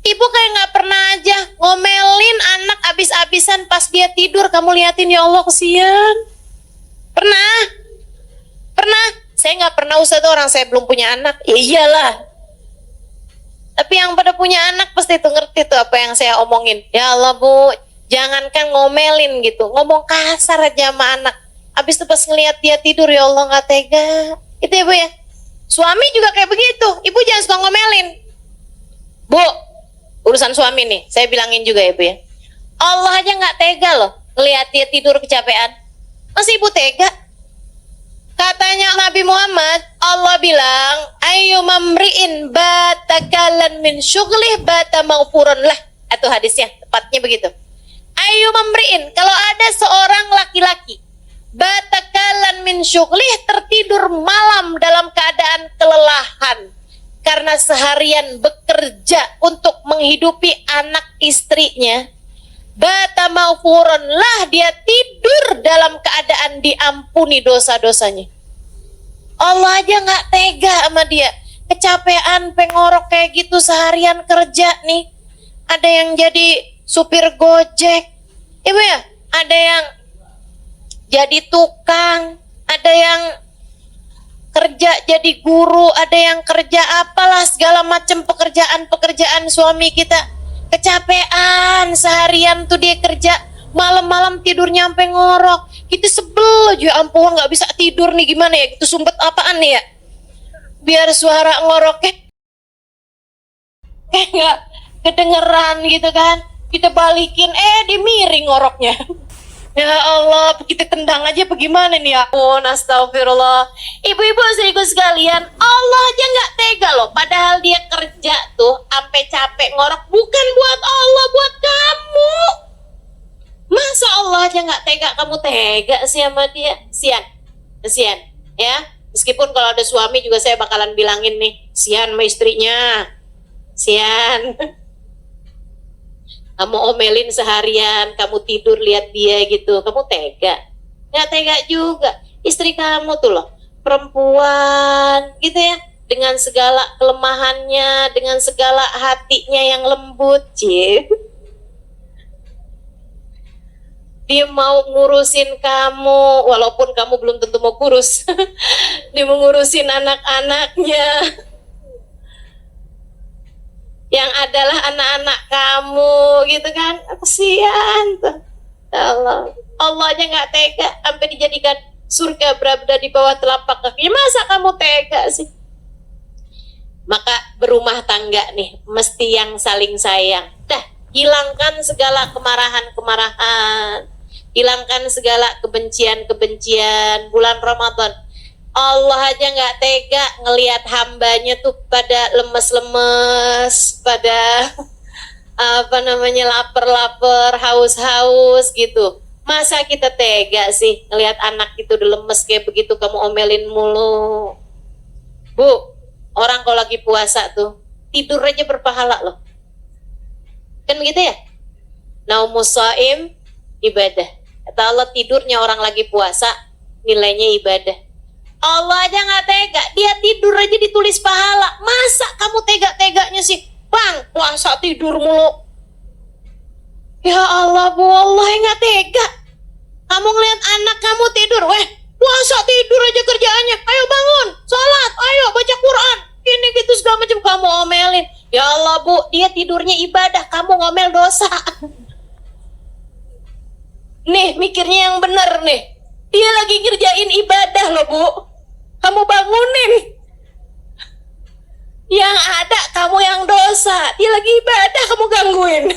Ibu kayak gak pernah aja ngomelin anak abis-abisan pas dia tidur. Kamu liatin, ya Allah kesian. Pernah? Pernah? Saya gak pernah Ustaz, orang saya belum punya anak. Ya iyalah. Tapi yang pada punya anak pasti tuh ngerti tuh apa yang saya omongin. Ya Allah Bu, jangankan ngomelin gitu, ngomong kasar aja sama anak. Habis itu pas ngelihat dia tidur, ya Allah nggak tega. Itu ya Bu ya. Suami juga kayak begitu. Ibu jangan suka ngomelin. Bu, urusan suami nih, saya bilangin juga ya Bu ya. Allah aja nggak tega loh ngelihat dia tidur kecapean. Masih ibu tega? Katanya Nabi Muhammad, Allah bilang, ayu mamri'in batakalan min syughlih bata maghfurun lah. Itu hadisnya, tepatnya begitu. Ayu mamri'in, kalau ada seorang laki-laki batakalan min syughlih, tertidur malam dalam keadaan kelelahan karena seharian bekerja untuk menghidupi anak istrinya, bata maghfurun lah, dia tidur dalam keadaan diampuni dosa-dosanya. Allah aja nggak tega sama dia. Kecapean, pengorok kayak gitu seharian kerja nih. Ada yang jadi supir Gojek, ibu ya, ada yang jadi tukang, ada yang kerja jadi guru, ada yang kerja apalah segala macam pekerjaan suami kita. Kecapean seharian tuh dia kerja, malam-malam tidurnya sampai ngorok. Kita sebel aja, ampun nggak bisa tidur nih, gimana ya? Itu sumpet apaan nih ya? Biar suara ngoroknya kayak nggak kedengeran gitu kan? Kita balikin, dia miring ngoroknya. Ya Allah, kita tendang aja bagaimana nih ya? Oh, astagfirullah. Ibu-ibu saudaraku sekalian, Allah aja nggak tega loh. Padahal dia kerja tuh sampai capek ngorok, bukan buat Allah, buat kamu. Masa Allah aja nggak tega, kamu tega sih sama dia? Kesian, ya. Meskipun kalau ada suami juga saya bakalan bilangin nih, kesian sama istrinya, kesian. Kamu omelin seharian, kamu tidur lihat dia gitu, kamu tega? Nggak tega juga. Istri kamu tuh loh, perempuan gitu ya, dengan segala kelemahannya, dengan segala hatinya yang lembut, dia mau ngurusin kamu, walaupun kamu belum tentu mau kurus. Dia mau ngurusin anak-anaknya, yang adalah anak-anak kamu gitu kan. Kasihan tuh. Allah aja nggak tega sampai dijadikan surga berada di bawah telapak kakinya. Masa kamu tega sih? Maka berumah tangga nih mesti yang saling sayang. Dah, hilangkan segala kemarahan, hilangkan segala kebencian. Bulan Ramadan, Allah aja nggak tega ngelihat hambanya tuh pada lemes-lemes, pada lapar-lapar, haus-haus gitu. Masa kita tega sih ngelihat anak itu udah lemes kayak begitu, kamu omelin mulu? Bu, orang kalau lagi puasa tuh tidur aja berpahala loh, kan gitu ya? Naumus shaim ibadah. Kata Allah, tidurnya orang lagi puasa nilainya ibadah. Allah aja nggak tega, dia tidur aja ditulis pahala. Masa kamu tega-teganya sih, bang, puasa tidur mulu? Ya Allah, Bu, Allah yang nggak tega. Kamu ngeliat anak kamu tidur, puasa tidur aja kerjaannya. Ayo bangun, sholat, ayo baca Quran, ini gitu segala macam, kamu omelin. Ya Allah, Bu, dia tidurnya ibadah, kamu ngomel dosa. Nih, mikirnya yang bener nih. Dia lagi ngerjain ibadah loh, Bu. Kamu bangunin. Yang ada kamu yang dosa. Dia lagi ibadah, kamu gangguin.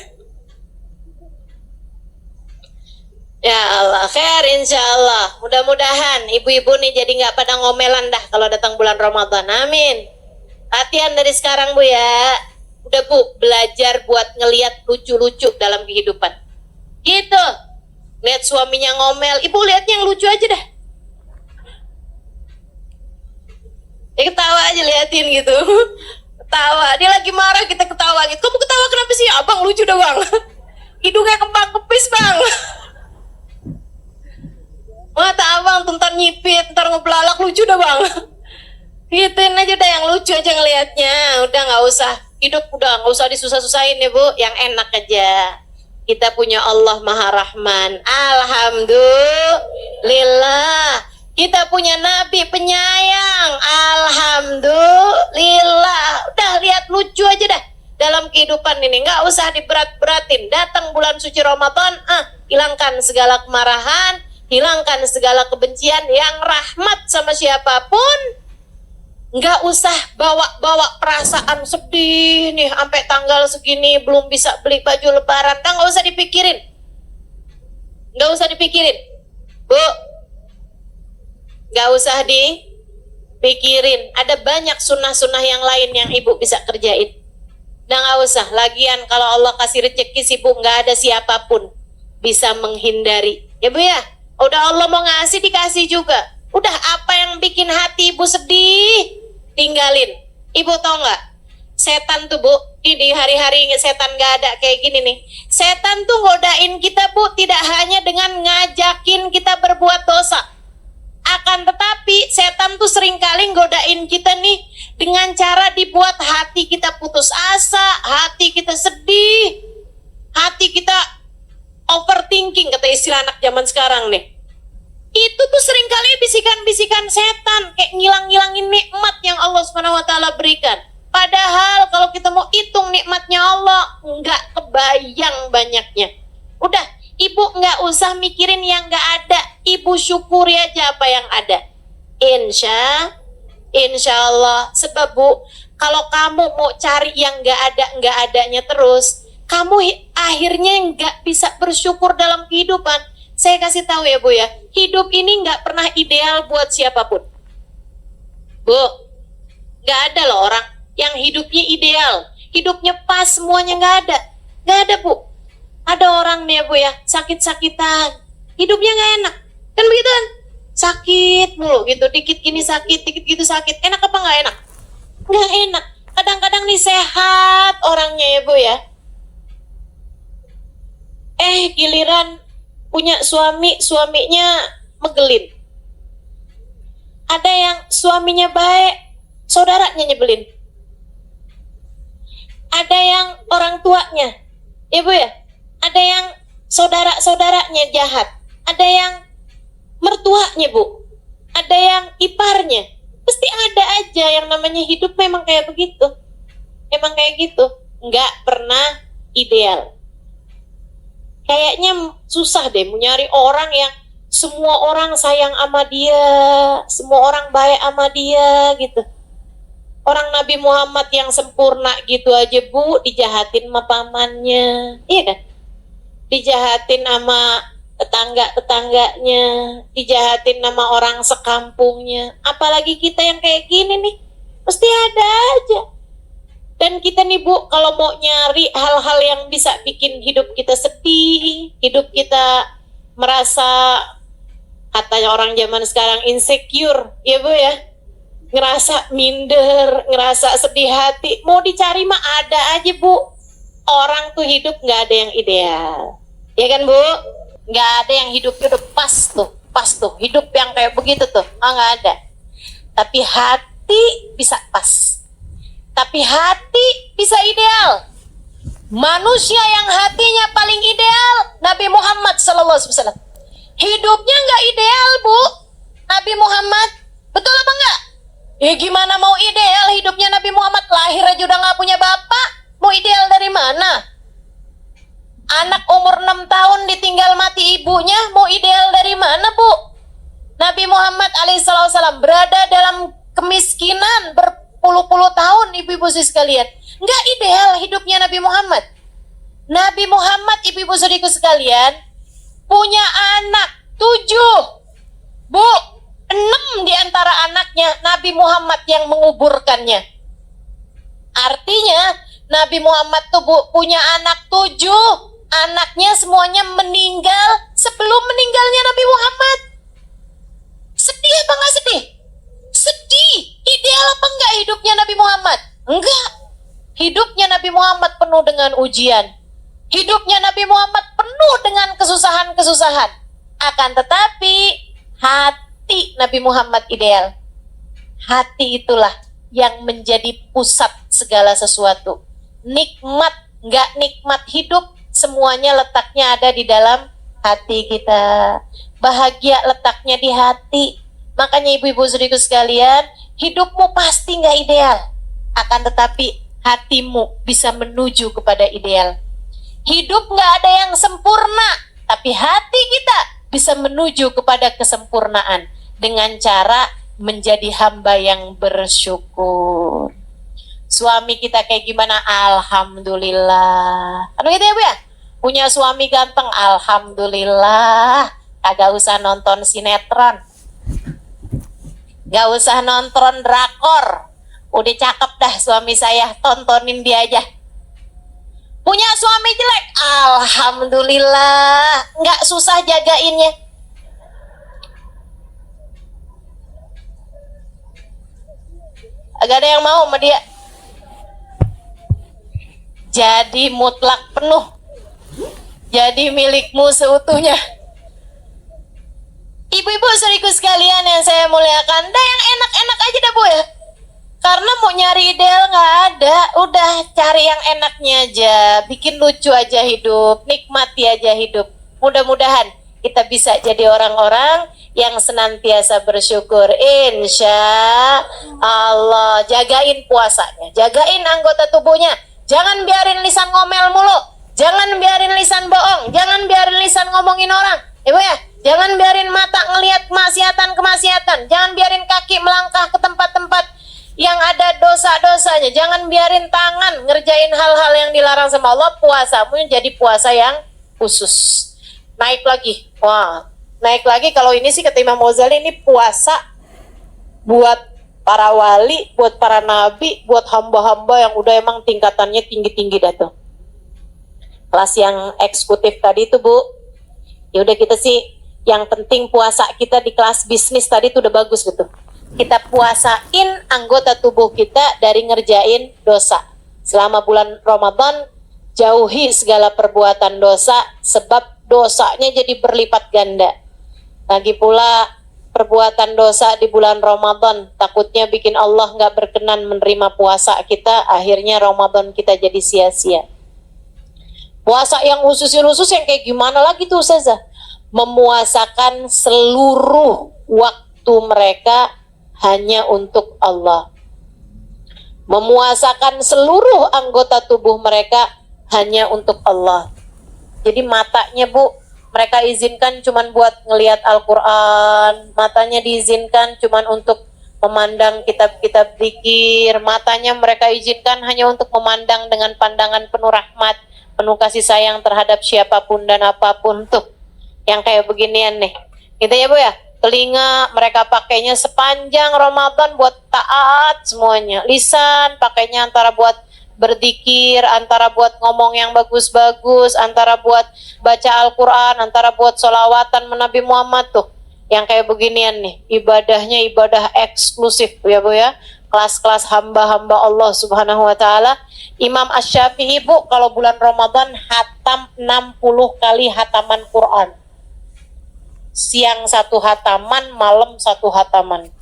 Ya Allah, khair insya Allah. Mudah-mudahan ibu-ibu nih jadi nggak pada ngomelan dah kalau datang bulan Ramadan. Amin. Latihan dari sekarang, Bu ya. Udah, Bu, belajar buat ngelihat lucu-lucu dalam kehidupan. Gitu. Lihat suaminya ngomel, ibu lihatnya yang lucu aja dah. Ya ketawa aja, liatin gitu. Ketawa, dia lagi marah kita ketawa gitu. Kamu ketawa kenapa sih? Abang lucu dah, Bang. Hidungnya kembang kepis, Bang. Mata abang tuh ntar nyipit, ntar ngebelalak, lucu dah, Bang. Gituin aja dah, yang lucu aja ngelihatnya. Udah nggak usah, hidup udah nggak usah disusah-susahin ya, Bu. Yang enak aja. Kita punya Allah Maha Rahman. Alhamdulillah. Kita punya Nabi penyayang. Alhamdulillah. Udah, lihat lucu aja dah dalam kehidupan ini. Nggak usah diberat-beratin. Datang bulan suci Ramadan, hilangkan segala kemarahan, hilangkan segala kebencian, yang rahmat sama siapapun. Nggak usah bawa-bawa perasaan sedih nih, sampai tanggal segini belum bisa beli baju lebaran. Nggak usah dipikirin. Nggak usah dipikirin. Bu, nggak usah dipikirin. Ada banyak sunnah-sunnah yang lain yang ibu bisa kerjain. Nah, nggak usah. Lagian kalau Allah kasih rezeki sih bu, nggak ada siapapun bisa menghindari. Ya bu ya, udah Allah mau ngasih dikasih juga. Udah, apa yang bikin hati ibu sedih, tinggalin. Ibu tau nggak? Setan tuh bu, di hari-hari setan nggak ada kayak gini nih. Setan tuh ngodain kita bu, tidak hanya dengan ngajakin kita berbuat dosa. Akan tetapi setan tuh seringkali ngodain kita nih dengan cara dibuat hati kita putus asa, hati kita sedih, hati kita overthinking, kata istilah anak zaman sekarang nih. Itu tuh seringkali bisikan-bisikan setan, kayak ngilang-ngilangin nikmat yang Allah SWT berikan. Padahal kalau kita mau hitung nikmatnya Allah, nggak kebayang banyaknya. Udah, ibu nggak usah mikirin yang nggak ada. Ibu syukuri aja apa yang ada. Insya Allah. Sebab bu, kalau kamu mau cari yang nggak adanya terus, kamu akhirnya nggak bisa bersyukur dalam kehidupan. Saya kasih tahu ya bu ya, hidup ini nggak pernah ideal buat siapapun. Bu, nggak ada loh orang yang hidupnya ideal, hidupnya pas semuanya, nggak ada bu. Ada orang nih ya bu ya, sakit-sakitan, hidupnya nggak enak, kan begitu kan? Sakit mulu gitu, dikit gini sakit, dikit gitu sakit. Enak apa nggak enak? Nggak enak. Kadang-kadang nih sehat orangnya ya bu ya, giliran punya suaminya megelin. Ada yang suaminya baik, saudaranya nyebelin. Ada yang orang tuanya, ya bu ya, ada yang saudara-saudaranya jahat, ada yang mertuanya bu, ada yang iparnya. Pasti ada aja yang namanya hidup memang kayak begitu. Emang kayak gitu, nggak pernah ideal. Kayaknya susah deh mau nyari orang yang semua orang sayang sama dia, semua orang baik sama dia gitu. Orang Nabi Muhammad yang sempurna gitu aja bu, dijahatin sama pamannya, iya kan? Dijahatin sama tetangga-tetangganya, dijahatin sama orang sekampungnya. Apalagi kita yang kayak gini nih, pasti ada aja. Dan kita nih bu, kalau mau nyari hal-hal yang bisa bikin hidup kita sedih, hidup kita merasa, katanya orang zaman sekarang, insecure, ya bu ya, ngerasa minder, ngerasa sedih hati, mau dicari mah ada aja bu. Orang tuh hidup nggak ada yang ideal, ya kan bu? Nggak ada yang hidupnya udah pas tuh, hidup yang kayak begitu tuh, nggak ada. Tapi hati bisa pas. Tapi hati bisa ideal. Manusia yang hatinya paling ideal, Nabi Muhammad SAW. Hidupnya nggak ideal bu, Nabi Muhammad. Betul apa enggak? Gimana mau ideal hidupnya Nabi Muhammad? Lahir aja udah nggak punya bapak. Mau ideal dari mana? Anak umur 6 tahun ditinggal mati ibunya, mau ideal dari mana bu? Nabi Muhammad alaihissalam berada dalam kemiskinan berpuluh-puluh tahun, ibu-ibu sekalian. Nggak ideal hidupnya Nabi Muhammad. Nabi Muhammad, ibu-ibu saudariku sekalian, punya anak 7. Bu, 6 di antara anaknya Nabi Muhammad yang menguburkannya. Artinya Nabi Muhammad tuh bu, punya anak 7. Anaknya semuanya meninggal sebelum meninggalnya Nabi Muhammad. Sedih apa nggak sedih? Sedih. Ideal apa enggak hidupnya Nabi Muhammad? Enggak. Hidupnya Nabi Muhammad penuh dengan ujian. Hidupnya Nabi Muhammad penuh dengan kesusahan-kesusahan. Akan tetapi hati Nabi Muhammad ideal. Hati itulah yang menjadi pusat segala sesuatu. Nikmat, enggak nikmat hidup, semuanya letaknya ada di dalam hati kita. Bahagia letaknya di hati. Makanya ibu-ibu saudariku sekalian, hidupmu pasti nggak ideal. Akan tetapi hatimu bisa menuju kepada ideal. Hidup nggak ada yang sempurna, tapi hati kita bisa menuju kepada kesempurnaan dengan cara menjadi hamba yang bersyukur. Suami kita kayak gimana? Alhamdulillah. Anu gitu ya Bu ya? Punya suami ganteng, alhamdulillah. Kagak usah nonton sinetron, gak usah nonton drakor. Udah cakep dah suami saya, tontonin dia aja. Punya suami jelek, alhamdulillah, nggak susah jagainnya. Agak ada yang mau sama dia. Jadi mutlak penuh, jadi milikmu seutuhnya. Ibu-ibu saudariku sekalian yang saya muliakan, dah yang enak-enak aja dah Bu ya. Karena mau nyari ideal nggak ada, udah cari yang enaknya aja, bikin lucu aja hidup, nikmati aja hidup. Mudah-mudahan kita bisa jadi orang-orang yang senantiasa bersyukur. Insya Allah. Jagain puasanya, jagain anggota tubuhnya. Jangan biarin lisan ngomel mulu, jangan biarin lisan bohong, jangan biarin lisan ngomongin orang. Ibu ya, jangan biarin mata ngelihat kemaksiatan, jangan biarin kaki melangkah ke tempat-tempat yang ada dosa-dosanya, jangan biarin tangan ngerjain hal-hal yang dilarang sama Allah. Puasamu jadi puasa yang khusus. Naik lagi, naik lagi. Kalau ini sih kata Imam Ghazali, ini puasa buat para wali, buat para nabi, buat hamba-hamba yang udah emang tingkatannya tinggi-tinggi dah tuh. Kelas yang eksekutif tadi itu Bu, ya udah kita sih yang penting puasa kita di kelas bisnis tadi tuh udah bagus gitu. Kita puasain anggota tubuh kita dari ngerjain dosa. Selama bulan Ramadan, jauhi segala perbuatan dosa, sebab dosanya jadi berlipat ganda. Lagi pula perbuatan dosa di bulan Ramadan takutnya bikin Allah nggak berkenan menerima puasa kita, akhirnya Ramadan kita jadi sia-sia. Puasa yang khusus yang kayak gimana lagi tuh Ustazah? Memuasakan seluruh waktu mereka hanya untuk Allah. Memuasakan seluruh anggota tubuh mereka hanya untuk Allah. Jadi matanya Bu, mereka izinkan cuman buat ngelihat Al-Quran, matanya diizinkan cuman untuk memandang kitab-kitab zikir, matanya mereka izinkan hanya untuk memandang dengan pandangan penuh rahmat, penuh kasih sayang terhadap siapapun dan apapun tuh. Yang kayak beginian nih, gitu ya Bu ya. Telinga mereka pakainya sepanjang Ramadan buat taat semuanya. Lisan pakainya antara buat berzikir, antara buat ngomong yang bagus-bagus, antara buat baca Al-Quran, antara buat sholawatan Nabi Muhammad tuh. Yang kayak beginian nih, ibadahnya ibadah eksklusif ya Bu ya. Kelas-kelas hamba-hamba Allah Subhanahu wa Ta'ala. Imam Asy-Syafi'i Bu, kalau bulan Ramadan hatam 60 kali hataman Quran. Siang 1 hataman, malam 1 hataman.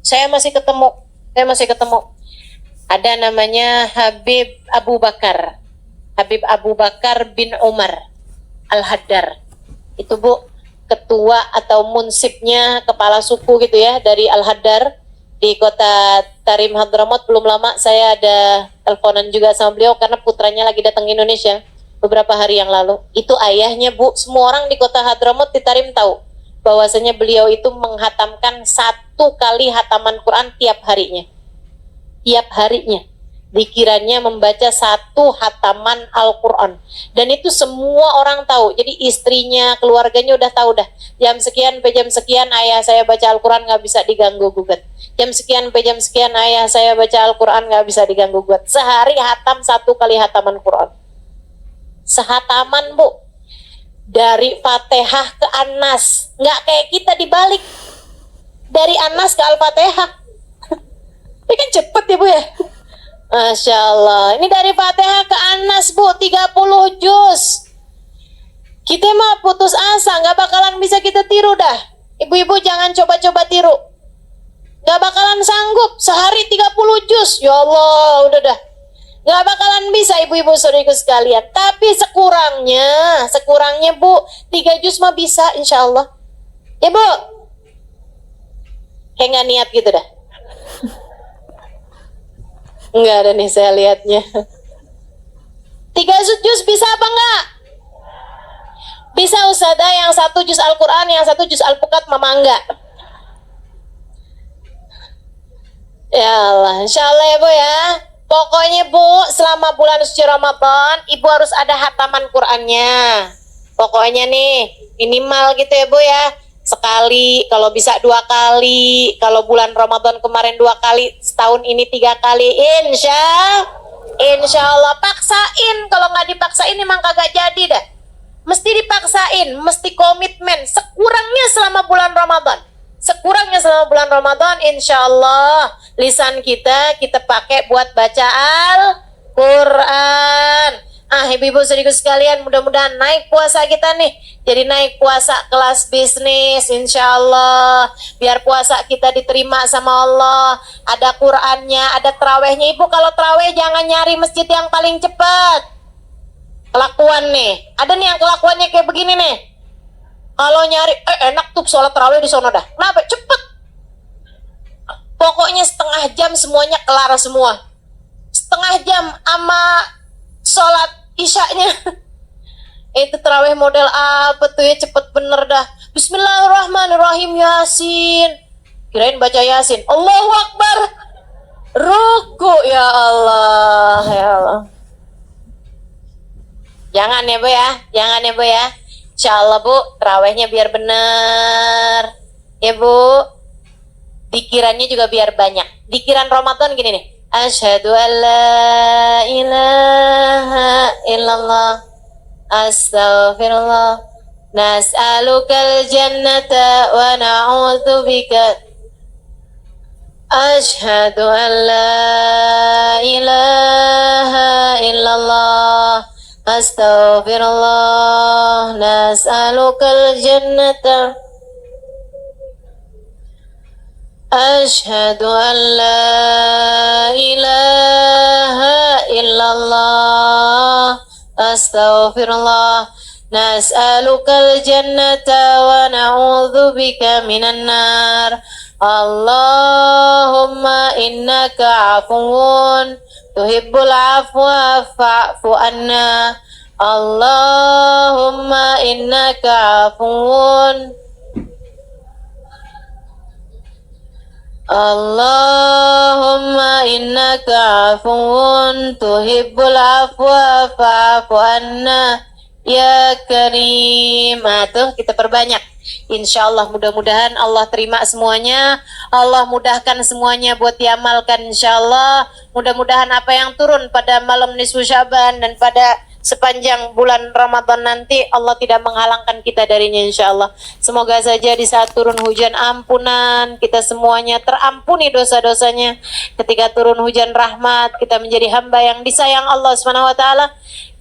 Saya masih ketemu. Ada namanya Habib Abu Bakar bin Umar Al-Haddar. Itu Bu, ketua atau munsibnya, kepala suku gitu ya, dari Al-Haddar di kota Tarim Hadramaut. Belum lama saya ada teleponan juga sama beliau karena putranya lagi datang ke Indonesia beberapa hari yang lalu. Itu ayahnya Bu. Semua orang di kota Hadramaut di Tarim tahu bahwasanya beliau itu menghatamkan 1 kali hataman Quran tiap harinya. Dikirannya membaca 1 hataman Al-Quran. Dan itu semua orang tahu. Jadi istrinya, keluarganya udah tahu dah. Jam sekian sampai jam sekian ayah saya baca Al-Quran gak bisa diganggu gugat. Jam sekian sampai jam sekian ayah saya baca Al-Quran gak bisa diganggu gugat. Sehari hatam 1 kali hataman Quran. Sehataman Bu. Dari Fatihah ke An-Nas. Nggak kayak kita dibalik. Dari An-Nas ke Al-Fatihah. Ini kan cepet ya Bu ya. Masya Allah. Ini dari Fatihah ke An-Nas Bu, 30 juz. Kita mah putus asa, nggak bakalan bisa kita tiru dah. Ibu-ibu jangan coba-coba tiru. Nggak bakalan sanggup. Sehari 30 juz. Ya Allah, udah dah. Nggak bakalan bisa ibu-ibu saudariku sekalian. Tapi sekurangnya Bu, 3 juz mah bisa insya Allah. Ya Bu, kayak nggak niat gitu dah. Nggak ada nih saya lihatnya. 3 juz bisa apa enggak? Bisa Ustazah yang satu juz Al-Quran, yang satu juz Al-Pukat, mama enggak. Ya Allah, insya Allah ya Bu ya. Pokoknya Bu, selama bulan suci Ramadan, Ibu harus ada hataman Qurannya. Pokoknya nih, minimal gitu ya Bu ya. Sekali, kalau bisa 2 kali. Kalau bulan Ramadan kemarin 2 kali, setahun ini 3 kali. Insya Allah. Paksain, kalau nggak dipaksain emang kagak jadi dah. Mesti dipaksain, mesti komitmen. Sekurangnya selama bulan Ramadan. Sekurangnya selama bulan Ramadan, insya Allah lisan kita pakai buat baca Al-Quran. Ibu-ibu saudaraku sekalian, mudah-mudahan naik puasa kita nih. Jadi naik puasa kelas bisnis, insya Allah. Biar puasa kita diterima sama Allah. Ada Qurannya, ada terawihnya. Ibu kalau terawih jangan nyari masjid yang paling cepat. Kelakuan nih. Ada nih yang kelakuannya kayak begini nih. Kalau nyari, enak tuh sholat tarawih di sono dah. Kenapa? Cepet. Pokoknya setengah jam semuanya kelar semua. Setengah jam sama sholat isyaknya. Itu tarawih model apa tuh ya, cepet bener dah. Bismillahirrahmanirrahim, Yasin. Kirain baca Yasin. Allahu Akbar. Ruku, ya Allah, ya Allah. Jangan ya Bu ya, jangan ya Bu ya. Insya Allah Bu, terawihnya biar bener ya Bu. Dikirannya juga biar banyak. Dikiran Ramadan gini nih. Asyhadu an la ilaha illallah, astaghfirullah, nas'alukal jannata wa na'udzubika. Asyhadu an la ilaha illallah, astaghfirullah, nas'alukal jannata. Asyhadu an la ilaha illallah, astaghfirullah, nas'alukal jannata wa na'udzubika minan nar. Allahumma innaka afuwun tuhibbul afwa fa'fu anna. Allahumma innaka afuwun. Allahumma innaka afuwun tuhibbul afwa fa'fu anna ya karim. Tuh kita perbanyak. Insya Allah, mudah-mudahan Allah terima semuanya. Allah mudahkan semuanya buat diamalkan insya Allah. Mudah-mudahan apa yang turun pada malam nisfu Syaban dan pada sepanjang bulan Ramadan nanti Allah tidak menghalangkan kita darinya insya Allah. Semoga saja di saat turun hujan ampunan, kita semuanya terampuni dosa-dosanya. Ketika turun hujan rahmat, kita menjadi hamba yang disayang Allah SWT.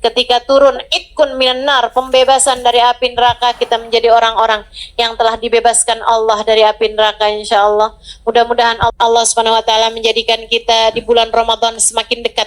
Ketika turun itkun minan nar, pembebasan dari api neraka, kita menjadi orang-orang yang telah dibebaskan Allah dari api neraka insya Allah. Mudah-mudahan Allah SWT menjadikan kita di bulan Ramadan semakin dekat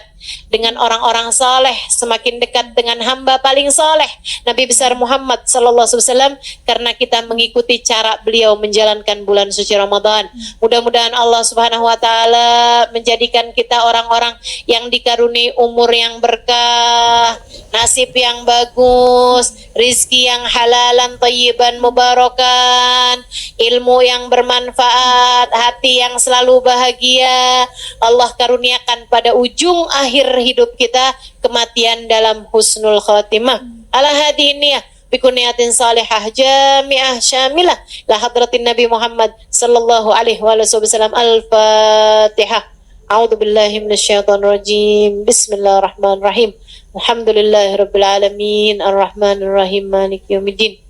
dengan orang-orang saleh, semakin dekat dengan hamba paling saleh, Nabi besar Muhammad sallallahu alaihi wasallam, karena kita mengikuti cara beliau menjalankan bulan suci Ramadan. Mudah-mudahan Allah Subhanahu wa taala menjadikan kita orang-orang yang dikaruniai umur yang berkah, nasib yang bagus, rizki yang halalan thayyiban mubarakan, ilmu yang bermanfaat, hati yang selalu bahagia. Allah karuniakan pada ujung akhir hidup kita kematian dalam husnul khatimah. Ala hadiniyah bikuniyatin salihah jami'ah syamilah la hadratin Nabi Muhammad sallallahu alaihi wasallam. Al-Fatihah. A'udzu billahi minasyaitonir rajim. Bismillahirrahmanirrahim. Alhamdulillahirabbil alamin arrahmanir rahim maliki yaumiddin.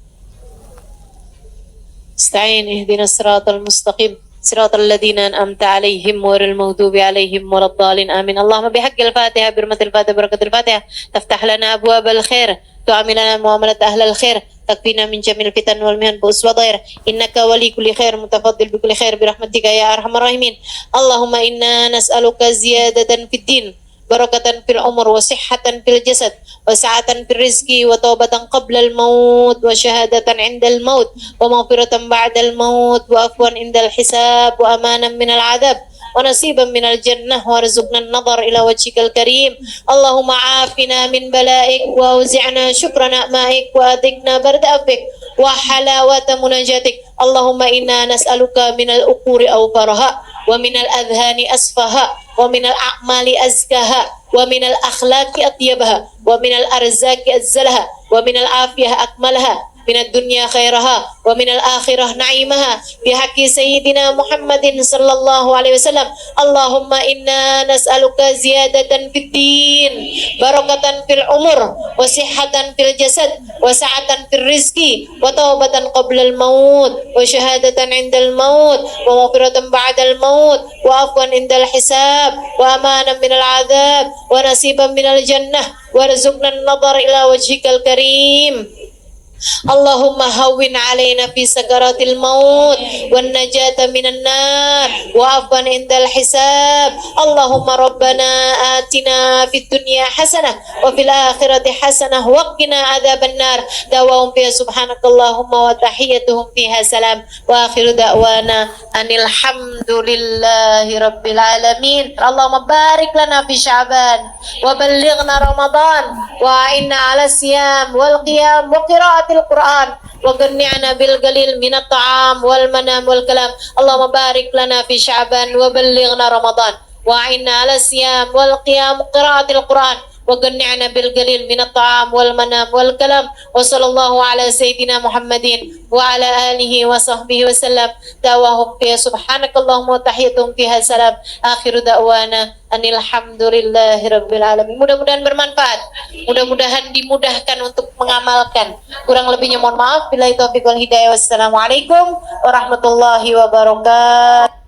Ista'in ihdinas siratal mustaqim siratal ladzina an'amta 'alaihim ghairil maghdubi 'alaihim waladdallin. Amin. Allahumma bihaqqil Fatihah birmatil Fatihah barakatil Fatihah taftah lana abwabal khair tu'amilana muamalat ahlal khair takfina min jamil fitan wal mihan bu uswa dhair innaka wali kulli khair mutafaddil bi kulli khair bi rahmatika ya arhamar rahimin. Allahumma inna nas'aluka ziyadatan fid din, barakatan fil umur, wa sihhatan fil jasad, wa sa'atan fil rizki, wa taubatan qabla al maut, wa syahadatan indal maut, wa maghfiratan ba'dal maut, wa afwan indal hisab, wa amanan minal adab, ونصيبا من الجنة وارزقنا النظر إلى وجهك الكريم. اللهم عافنا من بلائك وأوزعنا شكر نعمائك وأذقنا برد عفوك وحلاوة مناجاتك. اللهم إنا نسألك من الأقور أوفرها ومن الأذهان أصفها ومن الأعمال أزكاها ومن الأخلاق أطيبها ومن الأرزاق أزلها ومن العافية أكملها من الدنيا خيرها ومن الآخرة نعيمها بحق سيدنا محمد صلى الله عليه وسلم. اللهم إنا نسألك زيادة في الدين، بركة في العمر، وصحة في الجسد، وسعة في الرزق، وتوبة قبل الموت، وشهادة عند الموت، ومغفرة بعد الموت، وعفوا عند الحساب، وأمانا من العذاب، ونصيبا من الجنة، وارزقنا النظر إلى وجهك الكريم. اللهم هون علينا في سكرات الموت والنجاة من النار وعفوا عند الحساب. اللهم ربنا آتنا في الدنيا حسنة وفي الآخرة حسنة وقنا عذاب النار. دعواهم فيها سبحانك اللهم وتحيتهم فيها سلام وآخر دعوانا أن الحمد لله رب العالمين. اللهم بارك لنا في شعبان وبلغنا رمضان وأعنا على الصيام والقيام وقراءة القرآن وقنعنا بالقليل من الطعام والمنام والكلام. اللهم بارك لنا في شعبان وبلغنا رمضان وأعنا على الصيام والقيام وقراءة القرآن وقنعنا بالقليل من الطعام والمنام والكلام. وصلى الله على سيدنا محمد وعلى آله وصحبه وسلم. دعواهم فيها سبحانك اللهم وتحيتهم فيها سلام. آخر دعوانا Alhamdulillahi Rabbil Alamin. Mudah-mudahan bermanfaat, mudah-mudahan dimudahkan untuk mengamalkan. Kurang lebihnya mohon maaf. Billahi taufiq wal hidayah. Wassalamualaikum warahmatullahi wabarakatuh.